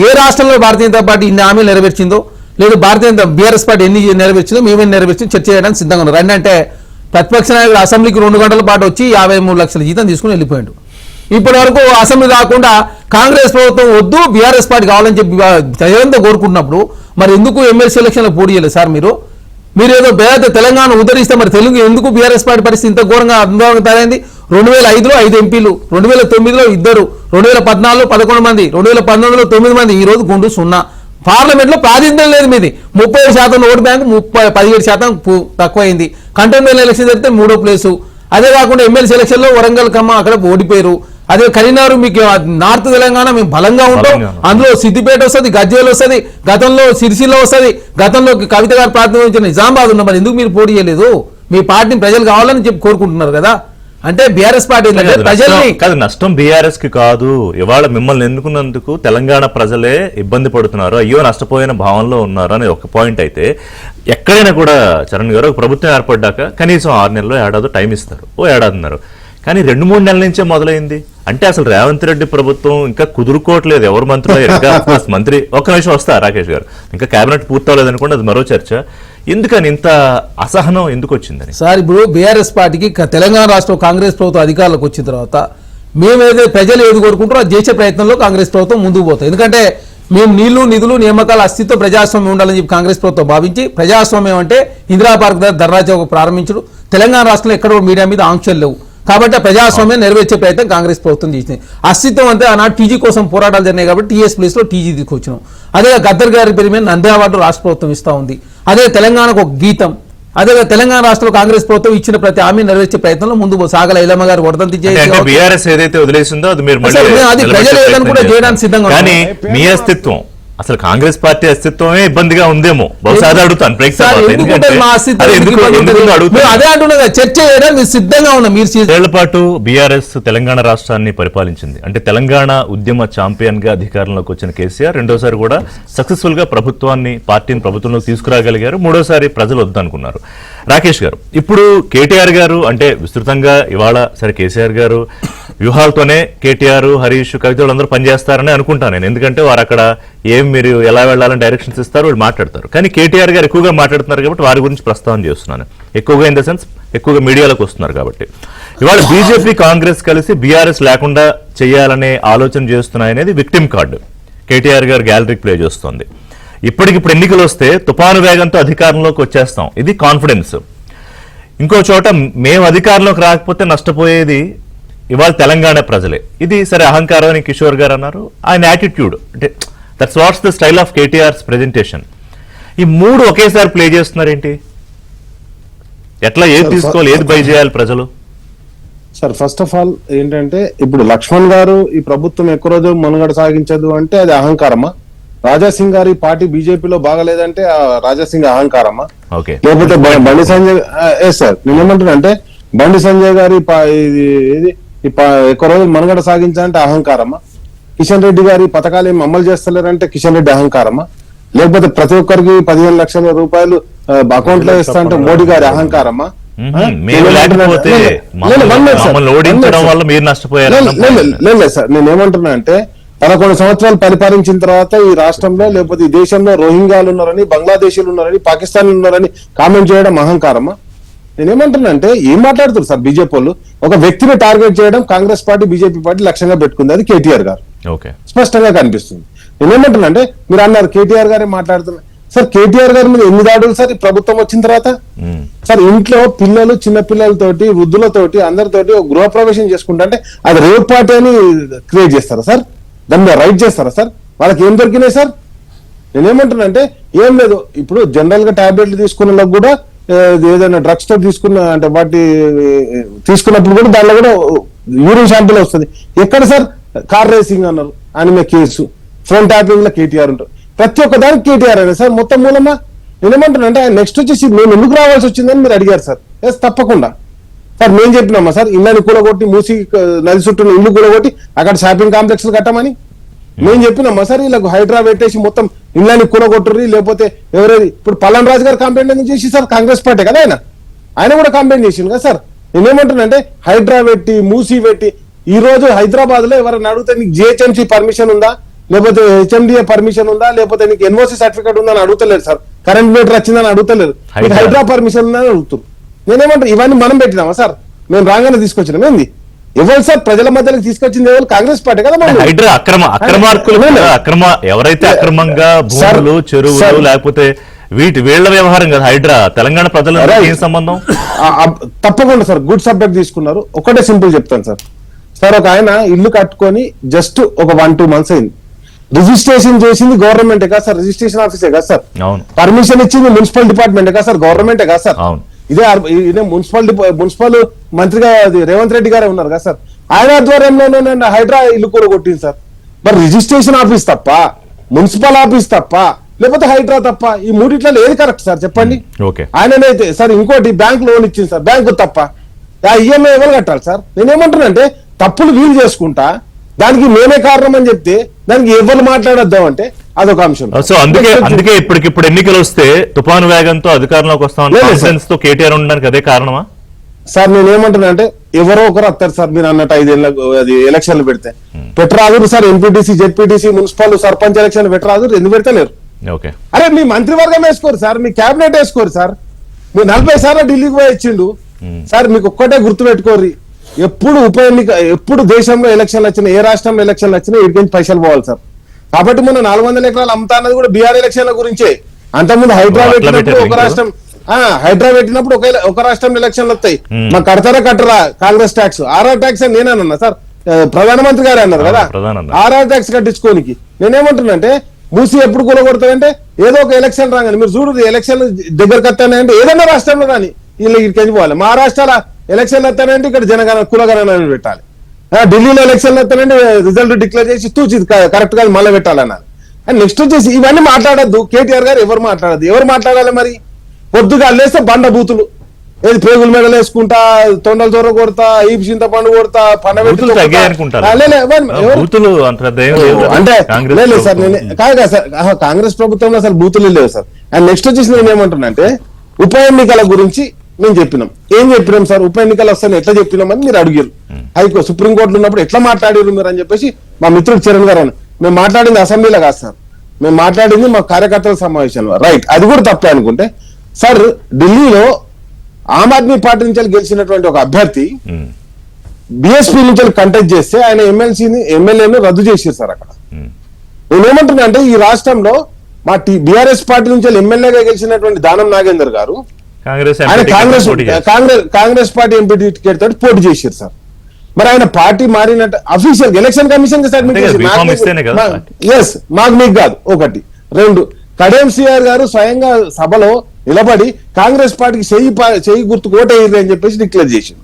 ఏ రాష్ట్రంలో భారతీయ జనతా పార్టీ ఇన్ని హామీలు నెరవేర్చిందో, లేదు భారతీయ జనతా బీఆర్ఎస్ పార్టీ ఎన్ని నెరవేర్చిందో మేమేం నెరవేర్చిందో చర్చ చేయడానికి సిద్ధంగా ఉన్నారు. రండి అంటే ప్రతిపక్ష నాయకుడు అసెంబ్లీకి 2 గంటల పాటు వచ్చి 53 లక్షల జీతం తీసుకుని వెళ్ళిపోయాడు. ఇప్పటి వరకు అసెంబ్లీ కాకుండా కాంగ్రెస్ ప్రభుత్వం వద్దు బీఆర్ఎస్ పార్టీ కావాలని చెప్పి ప్రజలంతా కోరుకుంటున్నప్పుడు మరి ఎందుకు ఎమ్మెల్సీ ఎలక్షన్లో పోటీ చేయలేదు సార్? మీరు ఏదో పేద తెలంగాణ ఉద్ధరిస్తే మరి తెలుగు ఎందుకు బీఆర్ఎస్ పార్టీ పరిస్థితి ఇంత ఘోరంగా అనుభవంగా తయారైంది? 2005లో 5 ఎంపీలు, 2009లో 2, 2014లో 11 మంది, 2019లో 9 మంది, ఈ రోజు గుండు 0. పార్లమెంట్ లో ప్రాతినిధ్యం లేదు మీది. 37% ఓటు బ్యాంక్ 17% తక్కువైంది. కంటోన్మెంట్ ఎలక్షన్ జరిగితే 3వ ప్లేసు. అదే కాకుండా ఎమ్మెల్సీ ఎలక్షన్ లో వరంగల్ ఖమ్మం అక్కడ ఓడిపోయారు. అదే కరీంనగర్ మీకు నార్త్ తెలంగాణ మేము బలంగా ఉంటాం, అందులో సిద్దిపేట వస్తుంది, గజ్వేల్ వస్తుంది, గతంలో సిరిసిల్ల వస్తుంది, గతంలో కవిత గారు ప్రాతినిధ్యం నిజామాబాద్ ఉన్న మరి ఎందుకు మీరు పోటీ చేయలేదు? మీ పార్టీని ప్రజలు కావాలని చెప్పి కోరుకుంటున్నారు కదా. అంటే బీఆర్ఎస్ పార్టీ ప్రజల్ని కాదు, నష్టం బీఆర్ఎస్ కి కాదు. ఇవాళ మిమ్మల్ని ఎన్నుకున్నందుకు తెలంగాణ ప్రజలే ఇబ్బంది పడుతున్నారు, అయ్యో నష్టపోయిన భావంలో ఉన్నారు అని ఒక పాయింట్ అయితే, ఎక్కడైనా కూడా చరణ్ గారు ఒక ప్రభుత్వం ఏర్పడ్డాక కనీసం 6 నెలలు ఏడాది టైం ఇస్తారు, ఓ ఏడాదిన్నారు. కానీ 2-3 నెలల నుంచే మొదలైంది. అంటే అసలు రేవంత్ రెడ్డి ప్రభుత్వం ఇంకా కుదురుకోవట్లేదు. ఎవరు మంత్రులు ఇంకా మంత్రి ఒక్క నిమిషం వస్తా రాకేష్ గారు, ఇంకా కేబినెట్ పూర్తవలేదు అనుకోండి, అది మరో చర్చ. ఎందుకని ఇంత అసహనం ఎందుకు వచ్చిందని సార్? ఇప్పుడు బీఆర్ఎస్ పార్టీకి తెలంగాణ రాష్ట్రం కాంగ్రెస్ ప్రభుత్వం అధికారులకు వచ్చిన తర్వాత మేమేదో ప్రజలు ఏది కోరుకుంటారో అది చేసే ప్రయత్నంలో కాంగ్రెస్ ప్రభుత్వం ముందుకు పోతాం. ఎందుకంటే మేము నీళ్లు నిధులు నియామకాల అస్తిత్వం ప్రజాస్వామ్యం ఉండాలని చెప్పి కాంగ్రెస్ ప్రభుత్వం భావించి ప్రజాస్వామ్యం అంటే ఇందిరా పార్క్ దగ్గర ధర్నా చౌక్ ప్రారంభించడం, తెలంగాణ రాష్ట్రంలో ఎక్కడో మీడియా మీద ఆంక్షలు లేవు కాబట్టి ఆ ప్రజాస్వామ్యం నెరవేర్చే ప్రయత్నం కాంగ్రెస్ ప్రభుత్వం చేసింది. అస్తిత్వం అంటే ఆనాడు టీజీ కోసం పోరాటాలు జరిగినాయి కాబట్టి టీఎస్ ప్లేస్లో టీజీ తీసుకొచ్చినాం. అదే గద్దర్ గారి పేరు మీద నంది అవార్డు రాష్ట్ర ప్రభుత్వం ఇస్తూ ఉంది. అదే తెలంగాణకు ఒక గీతం. అదే తెలంగాణ రాష్ట్రంలో కాంగ్రెస్ ప్రభుత్వం ఇచ్చిన ప్రతి హామీ నెరవేర్చే ప్రయత్నంలో ముందు సాగల ఇలమ్మ గారు వర్ధంతి చేసి బీఆర్ఎస్ ఏదైతే వదిలేసిందో అది మీరు అది ప్రజలు ఏదైనా కూడా చేయడానికి సిద్ధంగా. కానీ మీ అస్తిత్వం అసలు కాంగ్రెస్ పార్టీ అస్తిత్వమే ఇబ్బందిగా ఉందేమో, బహుశా అదే అడుగుతాను అదే అంటున్నా, చర్చ చేయడానికి సిద్ధంగా ఉన్నా. మీరు ఏళ్ల పాటు బీఆర్ఎస్ తెలంగాణ రాష్ట్రాన్ని పరిపాలించింది. అంటే తెలంగాణ ఉద్యమ ఛాంపియన్ గా అధికారంలోకి వచ్చిన కేసీఆర్ రెండోసారి కూడా సక్సెస్ఫుల్ గా పార్టీని ప్రభుత్వంలోకి తీసుకురాగలిగారు. మూడోసారి ప్రజలు వద్దనుకున్నారు. రాకేష్ గారు, ఇప్పుడు కేటీఆర్ గారు అంటే విస్తృతంగా ఇవాళ సరే కేసీఆర్ గారు వ్యూహాలతోనే కేటీఆర్, హరీష్, కవిత వాళ్ళందరూ పనిచేస్తారని అనుకుంటాను నేను. ఎందుకంటే వారు అక్కడ మీరు ఎలా వెళ్ళాలని డైరెక్షన్స్ ఇస్తారు, వాళ్ళు మాట్లాడతారు. కానీ కేటీఆర్ గారు ఎక్కువగా మాట్లాడుతున్నారు కాబట్టి వారి గురించి ప్రస్తావన చేస్తున్నాను. ఎక్కువగా ఇన్ ద సెన్స్ ఎక్కువగా మీడియాలోకి వస్తున్నారు కాబట్టి. ఇవాళ బీజేపీ కాంగ్రెస్ కలిసి బీఆర్ఎస్ లేకుండా చేయాలనే ఆలోచన చేస్తున్నాయనేది విక్టిమ్ కార్డు కేటీఆర్ గారు గ్యాలరీకి ప్లే చేస్తోంది. ఇప్పటికిప్పుడు ఎన్నికలు వస్తే తుపాను వేగంతో అధికారంలోకి వచ్చేస్తాం, ఇది కాన్ఫిడెన్స్. ఇంకో చోట మేము అధికారంలోకి రాకపోతే నష్టపోయేది ఇవాళ తెలంగాణ ప్రజలే, ఇది సరే అహంకారం అని కిషోర్ గారు అన్నారు. ఆయన యాటిట్యూడ్ అంటే that's what's the style of KTR's presentation. ఈ 3 ఒకేసారి ప్లే చేస్తున్నారేంటి ఎట్లా ఏది తీసుకోవాలి, ఏది బై చేయాలి ప్రజలు? సార్ ఫస్ట్ ఆఫ్ ఆల్ ఏంటంటే ఇప్పుడు లక్ష్మణ్ గారు ఈ ప్రభుత్వం ఎక్కువ రోజు మనుగడ సాగించదు అంటే అది అహంకారమా? రాజాసింగ్ గారి పార్టీ బీజేపీలో బాగలేదంటే ఆ రాజాసింగ్ అహంకారమా? ఓకే, లేకపోతే బండి సంజయ్ సార్ నేనేమంటున్నా అంటే బండి సంజయ్ గారి ఎక్కువ రోజులు మనుగడ సాగించాలంటే అహంకారమా? కిషన్ రెడ్డి గారి పథకాలు ఏమి అమలు చేస్తలేరంటే కిషన్ రెడ్డి అహంకారమా? లేకపోతే ప్రతి ఒక్కరికి 15 లక్షల రూపాయలు అకౌంట్ లో ఇస్తా అంటే మోడీ గారి అహంకారమా? మేము లేకపోతే మమ్మల్ని ఓడించడం వల్ల మీరు నష్టపోయారు. లేదు సార్, నేనేమంటున్నా అంటే 11 సంవత్సరాలు పరిపాలించిన తర్వాత ఈ రాష్ట్రంలో లేకపోతే ఈ దేశంలో రోహింగ్యాలు ఉన్నారని, బంగ్లాదేశీలు ఉన్నారని, పాకిస్తాన్ ఉన్నారని కామెంట్ చేయడం అహంకారమా? నేనేమంటున్నా అంటే ఏం మాట్లాడుతున్నారు సార్ బీజేపీ వాళ్ళు? ఒక వ్యక్తిని టార్గెట్ చేయడం కాంగ్రెస్ పార్టీ బీజేపీ పార్టీ లక్ష్యంగా పెట్టుకుంది, అది కేటీఆర్ గారు ఓకే స్పష్టంగా కనిపిస్తుంది. నేనేమంటున్నా అంటే మీరు అన్నారు కేటీఆర్ గారే మాట్లాడుతున్నారు. సార్ కేటీఆర్ గారి మీద ఎన్ని దాడులు సార్ ఈ ప్రభుత్వం వచ్చిన తర్వాత? సార్ ఇంట్లో పిల్లలు, చిన్న పిల్లలతోటి, వృద్ధులతోటి, అందరితోటి ఒక గృహప్రవేశం చేసుకుంటా అంటే అది రేవ్ పార్టీ అని క్రియేట్ చేస్తారా సార్? దాని మీద రైట్ చేస్తారా సార్? వాళ్ళకి ఏం దొరికినాయి సార్? నేనేమంటున్నా అంటే ఏం లేదు. ఇప్పుడు జనరల్ గా టాబ్లెట్లు తీసుకున్న వాళ్ళకి కూడా ఏదైనా డ్రగ్స్ తో తీసుకున్న అంటే వాటి తీసుకున్నప్పుడు కూడా దానిలో కూడా యూరిన్ శాంపిల్ వస్తుంది. ఎక్కడ సార్? కార్ రేసింగ్ అన్నారు, అనిమే కేసు, ఫోన్ ట్యాపింగ్ లో కేటీఆర్ ఉంటారు, ప్రతి ఒక్క దానికి కేటీఆర్ అయినా సార్ మొత్తం మూలమా? నేనేమంటున్నా అంటే ఆయన నెక్స్ట్ వచ్చేసి మేము ఎందుకు రావాల్సి వచ్చిందని మీరు అడిగారు సార్. ఎస్ తప్పకుండా సార్, మేము చెప్పినామా సార్ ఇళ్ళని కూలగొట్టి మూసి నది చుట్టూ ఇల్లు కూలగొట్టి అక్కడ షాపింగ్ కాంప్లెక్స్ కట్టమని మేము చెప్పినామా సార్? వీళ్ళకు హైడ్రా పెట్టేసి మొత్తం ఇళ్ళని కూలగొట్టుర్రి, లేకపోతే ఎవరైనా ఇప్పుడు పల్లన్ రాజు గారు కంప్లైంట్ ఎందుకు చేసి సార్? కాంగ్రెస్ పార్టీ కదా ఆయన కూడా కంప్లైంట్ చేసింది కదా సార్. నేనేమంటున్నా అంటే హైడ్రా పెట్టి మూసి పెట్టి ఈ రోజు హైదరాబాద్ లో ఎవరైనా అడిగితే నీకు జిహెచ్ఎంసీ పర్మిషన్ ఉందా, లేకపోతే హెచ్ఎండిఏ పర్మిషన్ ఉందా, లేకపోతే నీకు ఎన్ఓసి సర్టిఫికేట్ ఉందని అడుగుతలేరు సార్. కరెంట్ మీటర్ వచ్చిందని అడుగుతలేరు, నీకు హైడ్రా పర్మిషన్ ఉందని అడుగుతారు. నేనేమంటారు ఇవన్నీ మనం పెట్టినామా సార్? మేము రాగానే తీసుకొచ్చినాం ఏంది? ఎవరు సార్ ప్రజల మధ్యలోకి తీసుకొచ్చింది? ఎవరు? కాంగ్రెస్ పార్టీ కదా. హైడ్రా అక్రమార్కులు ఎవరైతే అక్రమంగా భూములు, చెరువులు లేకపోతే వీళ్ళ వ్యవహారం కదా హైడ్రా. తెలంగాణ ప్రజల ఏం సంబంధం? తప్పకుండా సార్, గుడ్ సబ్జెక్ట్ తీసుకున్నారు. ఒకటే సింపుల్ చెప్తాను సార్. సార్ ఒక ఆయన ఇల్లు కట్టుకొని జస్ట్ ఒక 1-2 months అయింది. రిజిస్ట్రేషన్ చేసింది గవర్నమెంటే కదా సార్? రిజిస్ట్రేషన్ ఆఫీసే కదా సార్? పర్మిషన్ ఇచ్చింది మున్సిపల్ డిపార్ట్మెంటే కదా సార్? గవర్నమెంటే కదా సార్? ఇదే మున్సిపల్ మంత్రిగా రేవంత్ రెడ్డి గారే ఉన్నారు కదా సార్? ఆయన ఆధ్వర్యంలో హైడ్రా ఇల్లు కూడా కొట్టింది సార్. మరి రిజిస్ట్రేషన్ ఆఫీస్ తప్ప, మున్సిపల్ ఆఫీస్ తప్ప, లేకపోతే హైడ్రా తప్ప, ఈ మూడిట్లలో ఏది కరెక్ట్ సార్ చెప్పండి? ఆయననైతే సార్ ఇంకోటి బ్యాంక్ లోన్ ఇచ్చింది సార్, బ్యాంకు తప్ప. ఆ ఈఎంఐ ఎవరు కట్టాలి సార్? నేనేమంటున్నా అంటే తప్పులు వీలు చేసుకుంటా దానికి మేమే కారణం అని చెప్తే దానికి ఎవరు మాట్లాడొద్దాం అంటే అదొక అంశం. సో అందుకే ఇప్పటికిప్పుడు ఎన్నికలు వస్తే తుఫాను వేగంతో అధికారంలోకి వస్తాం కేటీఆర్ ఉండడానికి అదే కారణమా సార్? నేనేమంటున్నా అంటే ఎవరో ఒకరు వస్తారు సార్. మీరు అన్నట్టు 5 ఏళ్ళ అది ఎలక్షన్లు పెడితే పెట్టరాదు sir. MPTC, ZPTC, municipal, sarpanch election పెట్టరాదు, ఎందుకు పెడతలేరు? అరే మీ మంత్రివర్గం వేసుకోరు సార్, మీ క్యాబినెట్ వేసుకోరు సార్. మీరు 40 సార్లు ఢిల్లీకి పోయి ఇచ్చిండు సార్. మీకు ఒక్కటే గుర్తు పెట్టుకోర్రి, ఎప్పుడు ఉప ఎన్నిక, ఎప్పుడు దేశంలో ఎలక్షన్లు వచ్చినా, ఏ రాష్ట్రంలో ఎలక్షన్లు వచ్చినా ఇక్కడి పైసలు పోవాలి సార్. కాబట్టి మొన్న 400 ఎకరాలు అమ్ముతా అన్నది కూడా బీఆర్ ఎలక్షన్ల గురించే. అంతకుముందు హైడ్రా పెట్టినప్పుడు ఒక రాష్ట్రం, హైడ్రా పెట్టినప్పుడు ఒక రాష్ట్రంలో ఎలక్షన్లు వస్తాయి. మాకు కడతారా కట్టరా కాంగ్రెస్ ట్యాక్స్, ఆర్ఆర్ ట్యాక్స్ అని నేనన్నా సార్. ప్రధానమంత్రి గారు అన్నారు కదా ఆర్ఆర్ ట్యాక్స్ కట్టించుకోనికి. నేనేమంటున్నా అంటే మూసి ఎప్పుడు కూలగొడతాయంటే ఏదో ఒక ఎలక్షన్ రాగానే మీరు చూడు ఎలక్షన్ దగ్గరకు వస్తానంటే ఏదైనా రాష్ట్రంలో కానీ వీళ్ళు ఇక్కడికి పోవాలి. మహారాష్ట్రాల ఎలక్షన్లు వస్తానంటే ఇక్కడ జనగణ కులగణన పెట్టాలి. ఢిల్లీలో ఎలక్షన్లు వస్తానంటే రిజల్ట్ డిక్లేర్ చేసి తూచి కరెక్ట్ గా మళ్ళీ పెట్టాలన్నారు. అండ్ నెక్స్ట్ వచ్చేసి ఇవన్నీ మాట్లాడద్దు కేటీఆర్ గారు. ఎవరు మాట్లాడద్దు? ఎవరు మాట్లాడాలి మరి? పొద్దుగా లేస్తే బండ బూతులు, ఏది పేగుల మెడలు వేసుకుంటా, తొండలు చొర కొడతా, ఈపు చింత పండు కొడతా, పండ అంటే లేదు సార్. కాదు సార్, కాంగ్రెస్ ప్రభుత్వంలో అసలు బూతులు లేవు సార్. అండ్ నెక్స్ట్ వచ్చేసి నేను ఏమంటున్నా అంటే ఉప ఎన్నికల గురించి మేము చెప్పినాం. ఏం చెప్పినాం సార్? ఉప ఎన్నికలు వస్తాయని ఎట్లా చెప్పినామని మీరు అడిగారు. హైకోర్టు, సుప్రీంకోర్టులో ఉన్నప్పుడు ఎట్లా మాట్లాడారు మీరు అని చెప్పేసి మా మిత్రుడు చరణ్ గారు. మేము మాట్లాడింది అసెంబ్లీలో కాదు సార్, మేము మాట్లాడింది మా కార్యకర్తల సమావేశంలో. రైట్, అది కూడా తప్పే అనుకుంటే సార్, ఢిల్లీలో ఆమ్ ఆద్మీ పార్టీ నుంచి గెలిచినటువంటి ఒక అభ్యర్థి బిఎస్పీ నుంచి కంటెస్ట్ చేస్తే ఆయన ఎమ్మెల్యేను రద్దు చేశారు సార్. అక్కడ నేనేమంటున్నా అంటే ఈ రాష్ట్రంలో మా బీఆర్ఎస్ పార్టీ నుంచి ఎమ్మెల్యేగా గెలిచినటువంటి దానం నాగేందర్ గారు ఆయన కాంగ్రెస్ పార్టీ ఎంపీ టికెట్ తోటి పోటీ చేశారు సార్. మరి ఆయన పార్టీ మారినట్టు అఫీషియల్ ఎలక్షన్ కమిషన్ మాకు మీకు కాదు. ఒకటి. 2, కడియం సిఆర్ గారు స్వయంగా సభలో నిలబడి కాంగ్రెస్ పార్టీకి చెయ్యి గుర్తుకు ఓటేయ్యి అని చెప్పేసి డిక్లేర్ చేసింది.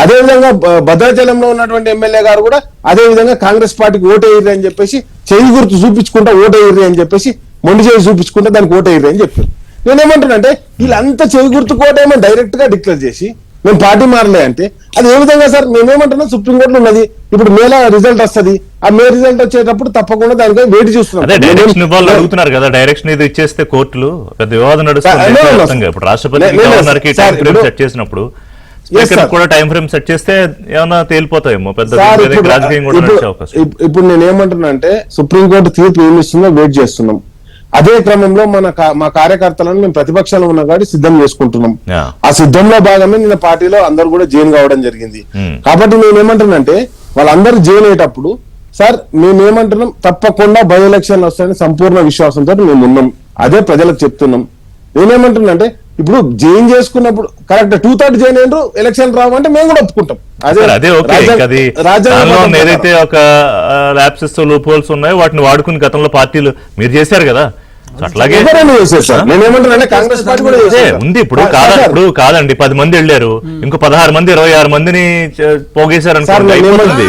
అదే విధంగా భద్రాచలంలో ఉన్నటువంటి ఎమ్మెల్యే గారు కూడా అదే విధంగా కాంగ్రెస్ పార్టీకి ఓటేయ్యి అని చెప్పేసి చెయ్యి గుర్తు చూపించుకుంటా ఓటేయ్యి అని చెప్పేసి మొండి చేయి చూపించుకుంటా దానికి ఓటేయ్యి అని చెప్పారు. నేనేమంటున్నానంటే వీళ్ళంతా చెయ్యి గుర్తు ఓటేమో డైరెక్ట్ గా డిక్లేర్ చేసి మేము పార్టీ మారలే అంటే అది ఏ విధంగా సార్? మేమేమంటున్నాం, సుప్రీంకోర్టులో ఉన్నది, ఇప్పుడు మేలో రిజల్ట్ వస్తుంది, ఆ మే రిజల్ట్ వచ్చేటప్పుడు తప్పకుండా దానిపై వెయిట్ అదే డైరెక్షన్ ఇవ్వాలని చూస్తున్నాం. అడుగుతున్నారు కదా, డైరెక్షన్ ఇది ఇచ్చేస్తే కోర్టులు పెద్ద వివాదం నడుస్తుంది. ఇప్పుడు రాష్ట్రపతి గవర్నర్ కి టైం ఫ్రేమ్ సెట్ చేసినప్పుడు స్పీకర్ కూడా టైం ఫ్రేమ్ సెట్ చేస్తే ఏమైనా తేలిపోతాయేమో, పెద్ద రాజకీయం కూడా నడిచే అవకాశం. ఇప్పుడు నేను ఏమంటున్నా అంటే సుప్రీంకోర్టు తీర్పు ఏమి ఇస్తుందో వెయిట్ చేస్తున్నాం. అదే క్రమంలో మా కార్యకర్తలను మేము ప్రతిపక్షాలు ఉన్న కాబట్టి సిద్ధం చేసుకుంటున్నాం. ఆ సిద్ధంలో భాగమే నిన్న పార్టీలో అందరూ కూడా జైన్ కావడం జరిగింది. కాబట్టి నేనేమంటున్నానంటే వాళ్ళందరూ జైన్ అయ్యేటప్పుడు సార్ మేమేమంటున్నాం, తప్పకుండా బై ఎలక్షన్లు వస్తాయని సంపూర్ణ విశ్వాసంతో మేము ఉన్నాం. అదే ప్రజలకు చెప్తున్నాం. నేనేమంటున్నా అంటే ఇప్పుడు జైన్ చేసుకున్నప్పుడు కరెక్ట్ 2/3 జైన్ అయినరు, ఎలక్షన్ రావంటే మేము కూడా ఒప్పుకుంటాం. అదే ఓకే. రాజ్యాంగం ఏదైతే ఒక ల్యాప్సెస్ లూప్ హోల్స్ ఉన్నాయో వాటిని వాడుకుని గతంలో పార్టీలు మీరు చేశారు కదా, అట్లాగే నేనేమంటున్నా కాంగ్రెస్ పార్టీ కూడా ఉంది. ఇప్పుడు కాదండి 10 మంది వెళ్ళారు, ఇంకో 16 మంది 26 మందిని పోగేశారు అనుకోండి, అయిపోతుంది.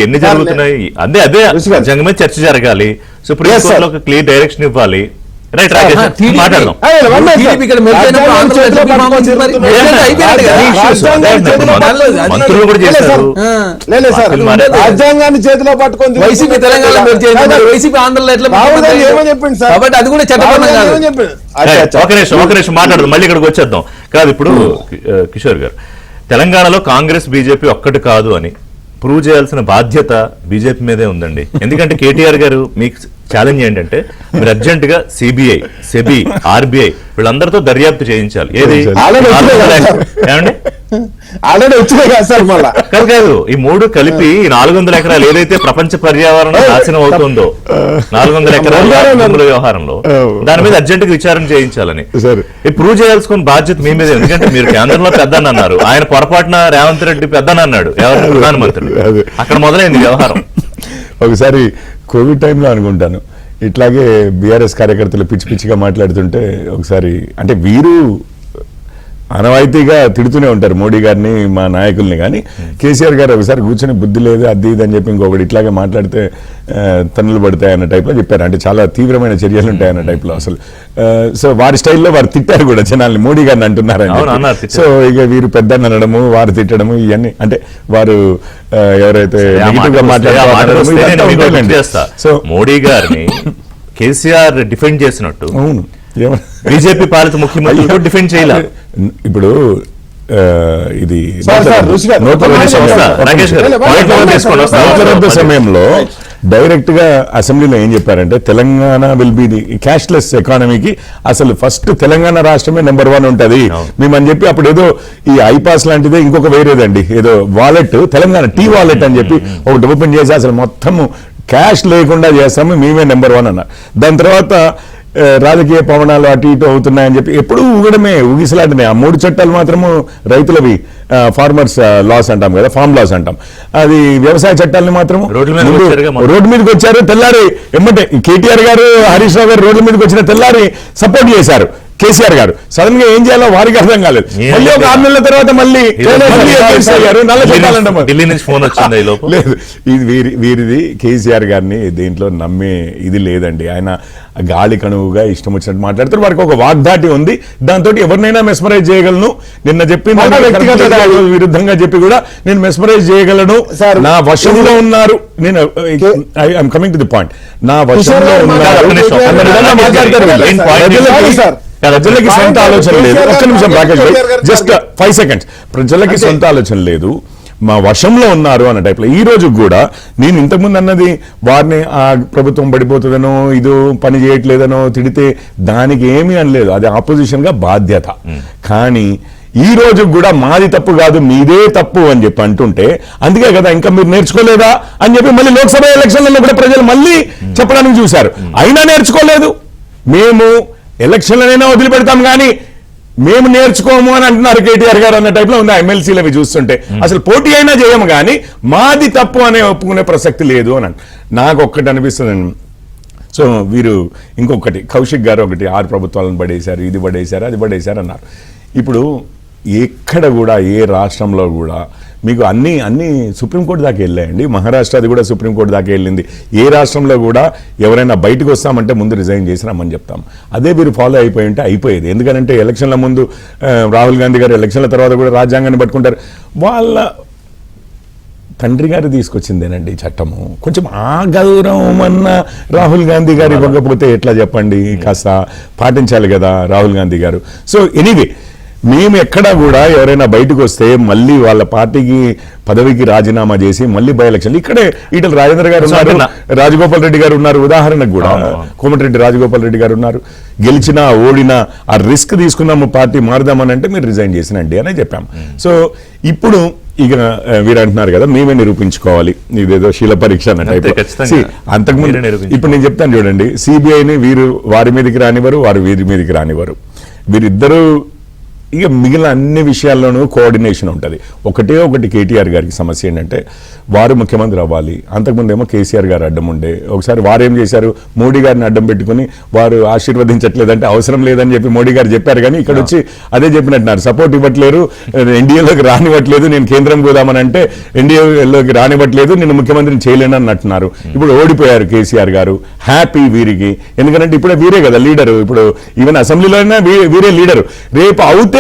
ఎన్ని జరుగుతున్నాయి అదే రాజ్యాంగమే చర్చ జరగాలి, సుప్రీం కోర్టులో ఒక క్లియర్ డైరెక్షన్ ఇవ్వాలి. రైట్, మాట్లాడదాం. మంత్రులు కూడా చేశారు. రాజ్యాంగాన్ని చేతిలో పట్టుకొని వైసీపీ తెలంగాణ వైసీపీ ఆంధ్రలో ఏమని చెప్పింది సార్? కాబట్టి అది కూడా చట్టబద్ధంగా ఒక నిమిషం మాట్లాడదాం, మళ్ళీ ఇక్కడికి వచ్చేద్దాం. కాదు, ఇప్పుడు కిషోర్ గారు, తెలంగాణలో కాంగ్రెస్ బీజేపీ ఒక్కటి కాదు అని ప్రూవ్ చేయాల్సిన బాధ్యత బీజేపీ మీదే ఉందండి. ఎందుకంటే కేటీఆర్ గారు మీకు ఛాలెంజ్ ఏంటంటే మీరు అర్జెంట్ గా సిబిఐ, సెబీ, ఆర్బీఐ వీళ్ళందరితో దర్యాప్తు చేయించాలి. ఏది ఏమండి ఆల్రెడీ వచ్చినాయి కదా సార్? మళ్ళా కాదు, ఈ 3 కలిపి 400 ఎకరాలు ఏదైతే ప్రపంచ పర్యావరణం నాశనం అవుతుందో 400 ఎకరాల వ్యవహారంలో దాని మీద అర్జెంట్ గా విచారణ చేయించాలని ప్రూవ్ చేయాల్సిన బాధ్యత మీ మీద. ఎందుకంటే మీరు కేంద్రంలో పెద్దని అన్నారు, ఆయన పొరపాటున రేవంత్ రెడ్డి పెద్దని అన్నాడు, ఎవరు ప్రధానమంత్రి, అక్కడ మొదలైంది వ్యవహారం. ఒకసారి కోవిడ్ టైంలో అనుకుంటాను ఇట్లాగే బీఆర్ఎస్ కార్యకర్తలు పిచ్చి పిచ్చిగా మాట్లాడుతుంటే ఒకసారి, అంటే వీరు అనవాయితీగా తిడుతూనే ఉంటారు మోడీ గారిని, మా నాయకుల్ని, కానీ కేసీఆర్ గారు ఒకసారి కూర్చొని బుద్ధి లేదు అది ఇది అని చెప్పి ఇంకొకటి ఇట్లాగే మాట్లాడితే తన్నులు పడతాయి అన్న టైప్లో చెప్పారు. అంటే చాలా తీవ్రమైన చర్యలు ఉంటాయి అన్న టైప్లో అసలు. సో వారి స్టైల్లో వారు తిట్టారు కూడా జనాల్ని, మోడీ గారిని అంటున్నారని. సో ఇక వీరు పెద్ద అనడము, వారు తిట్టడము, ఇవన్నీ అంటే వారు ఎవరైతే నెగిటివ్ గా మాట్లాడారు. సో మోడీ గారిని కేసీఆర్ డిఫెండ్ చేసినట్టు అవును, బీజేపీ పాలిత ముఖ్యమంత్రులు డిఫెండ్ చేయాలి. ఇప్పుడు ఇది సమయంలో డైరెక్ట్ గా అసెంబ్లీలో ఏం చెప్పారంటే Telangana will be the cashless ఎకానమీకి అసలు ఫస్ట్ తెలంగాణ రాష్ట్రమే నెంబర్ 1 ఉంటది మేమని చెప్పి, అప్పుడు ఏదో ఈ ఐపాస్ లాంటిదే ఇంకొక వేరేదండి ఏదో వాలెట్, తెలంగాణ టీ వాలెట్ అని చెప్పి ఒకటి ఓపెన్ చేసి అసలు మొత్తం క్యాష్ లేకుండా చేస్తాము, మేమే నెంబర్ 1 అన్నారు. దాని తర్వాత రాజకీయ పవనాలు అటు ఇటు అవుతున్నాయని చెప్పి ఎప్పుడు ఊగడమే, ఊగిసలాటనే. ఆ 3 చట్టాలు మాత్రము రైతులవి, ఫార్మర్స్ లాస్ అంటాం కదా, ఫార్మ్ లాస్ అంటాం, అది వ్యవసాయ చట్టాలని మాత్రం రోడ్డు మీదకి వచ్చారు. తెల్లారి ఎమ్మటే కేటీఆర్ గారు, హరీష్ రావు గారు రోడ్ల మీదకి వచ్చిన తెల్లారి సపోర్ట్ చేశారు కేసీఆర్ గారు. సడన్ గా ఏం చేయాలో వారికి అర్థం కాలేదు. మళ్ళీ ఒక 6 నెలల తర్వాత మళ్ళీ ఢిల్లీ నుంచి ఫోన్ వచ్చింది. లేదు, ఇది వీరిది కేసీఆర్ గారిని దీంట్లో నమ్మే ఇది లేదండి. ఆయన గాలి కణువుగా ఇష్టం వచ్చినట్టు మాట్లాడతారు. వారికి ఒక వాగ్దాటి ఉంది, దాంతో ఎవరినైనా మెస్మరైజ్ చేయగలను. నిన్న చెప్పింది విరుద్ధంగా చెప్పి కూడా నేను మెస్మరైజ్ చేయగలను, నా వశంలో ఉన్నారు. నేను I'm coming to the point, నా వశంలో ఉన్నారు మాట్లాడతారు. ప్రజలకి సొంత ఆలోచన లేదు. ఒక్క నిమిషం రాకేష్ భాయ్, జస్ట్ 5 seconds. ప్రజలకి సొంత ఆలోచన లేదు, మా వశంలో ఉన్నారు అన్న టైప్లో. ఈ రోజు కూడా నేను ఇంతకుముందు అన్నది వారిని ఆ ప్రభుత్వం పడిపోతుందనో ఇదో పని చేయట్లేదనో తిడితే దానికి ఏమీ అనలేదు, అది ఆపోజిషన్ గా బాధ్యత. కానీ ఈ రోజు కూడా మాది తప్పు కాదు మీదే తప్పు అని చెప్పి అంటుంటే, అందుకే కదా ఇంకా మీరు నేర్చుకోలేదా అని చెప్పి మళ్ళీ లోక్సభ ఎలక్షన్లలో కూడా ప్రజలు మళ్ళీ చెప్పడానికి చూశారు. అయినా నేర్చుకోలేదు. మేము ఎలక్షన్లనైనా వదిలిపెడతాం కానీ మేము నేర్చుకోము అని అంటున్నారు కేటీఆర్ గారు అన్న టైప్లో ఉంది ఎమ్మెల్సీలు అవి చూస్తుంటే. అసలు పోటీ అయినా చేయము కానీ మాది తప్పు అనే ఒప్పుకునే ప్రసక్తి లేదు అని నాకు ఒక్కటి అనిపిస్తుంది. సో వీరు ఇంకొకటి కౌశిక్ గారు ఒకటి 6 ప్రభుత్వాలను పడేశారు, ఇది పడేశారు, అది పడేశారు అన్నారు. ఇప్పుడు ఎక్కడ కూడా ఏ రాష్ట్రంలో కూడా మీకు అన్ని సుప్రీంకోర్టు దాకా వెళ్ళాయండి. మహారాష్ట్ర అది కూడా సుప్రీంకోర్టు దాకా వెళ్ళింది. ఏ రాష్ట్రంలో కూడా ఎవరైనా బయటకు వస్తామంటే ముందు రిజైన్ చేసి రమ్మని చెప్తాం. అదే మీరు ఫాలో అయిపోయి ఉంటే అయిపోయేది. ఎందుకంటే ఎలక్షన్ల ముందు రాహుల్ గాంధీ గారు ఎలక్షన్ల తర్వాత కూడా రాజ్యాంగాన్ని పట్టుకుంటారు. వాళ్ళ తండ్రి గారు తీసుకొచ్చిందేనండి చట్టము. కొంచెం ఆ గౌరవం అన్న రాహుల్ గాంధీ గారు ఇవ్వకపోతే ఎట్లా చెప్పండి? కాస్త పాటించాలి కదా రాహుల్ గాంధీ గారు. సో ఎనీవే మేము ఎక్కడా కూడా ఎవరైనా బయటకు వస్తే మళ్ళీ వాళ్ళ పార్టీకి పదవికి రాజీనామా చేసి మళ్ళీ బై ఎలక్షన్ ఇక్కడే ఈటల రాజేంద్ర గారు ఉన్నారు, రాజగోపాల్ రెడ్డి గారు ఉన్నారు, ఉదాహరణకు కూడా కోమటిరెడ్డి రాజగోపాల్ రెడ్డి గారు ఉన్నారు. గెలిచినా ఓడినా ఆ రిస్క్ తీసుకున్నాము పార్టీ మారుదామని అంటే మీరు రిజైన్ చేసినండి అనే చెప్పాము. సో ఇప్పుడు ఇక వీరు అంటున్నారు కదా మేమే నిరూపించుకోవాలి, ఇదేదో శీల పరీక్ష అన్న టైప్. అంతకుముందు ఇప్పుడు నేను చెప్తాను చూడండి, సిబిఐని వీరు వారి మీదకి రానివ్వరు, వారు వీరి మీదకి రానివ్వరు. వీరిద్దరూ ఇక మిగిలిన అన్ని విషయాల్లోనూ కోఆర్డినేషన్ ఉంటుంది. ఒకటి కేటీఆర్ గారికి సమస్య ఏంటంటే వారు ముఖ్యమంత్రి అవ్వాలి. అంతకుముందేమో కేసీఆర్ గారు అడ్డం ఉండే. ఒకసారి వారు ఏం చేశారు, మోడీ గారిని అడ్డం పెట్టుకుని వారు ఆశీర్వదించట్లేదంటే అవసరం లేదని చెప్పి మోడీ గారు చెప్పారు. కానీ ఇక్కడ వచ్చి అదే చెప్పినట్టున్నారు, సపోర్ట్ ఇవ్వట్లేరు, ఎన్డీఏలోకి రానివ్వట్లేదు, నేను కేంద్రం పోదామని అంటే ఎన్డీఏలోకి రానివ్వట్లేదు, నేను ముఖ్యమంత్రిని చేయలేను అన్నట్టున్నారు. ఇప్పుడు ఓడిపోయారు కేసీఆర్ గారు. హ్యాపీ వీరికి, ఎందుకంటే ఇప్పుడే వీరే కదా లీడరు. ఇప్పుడు ఈవెన్ అసెంబ్లీలో అయినా వీరే లీడరు. రేపు అవుతే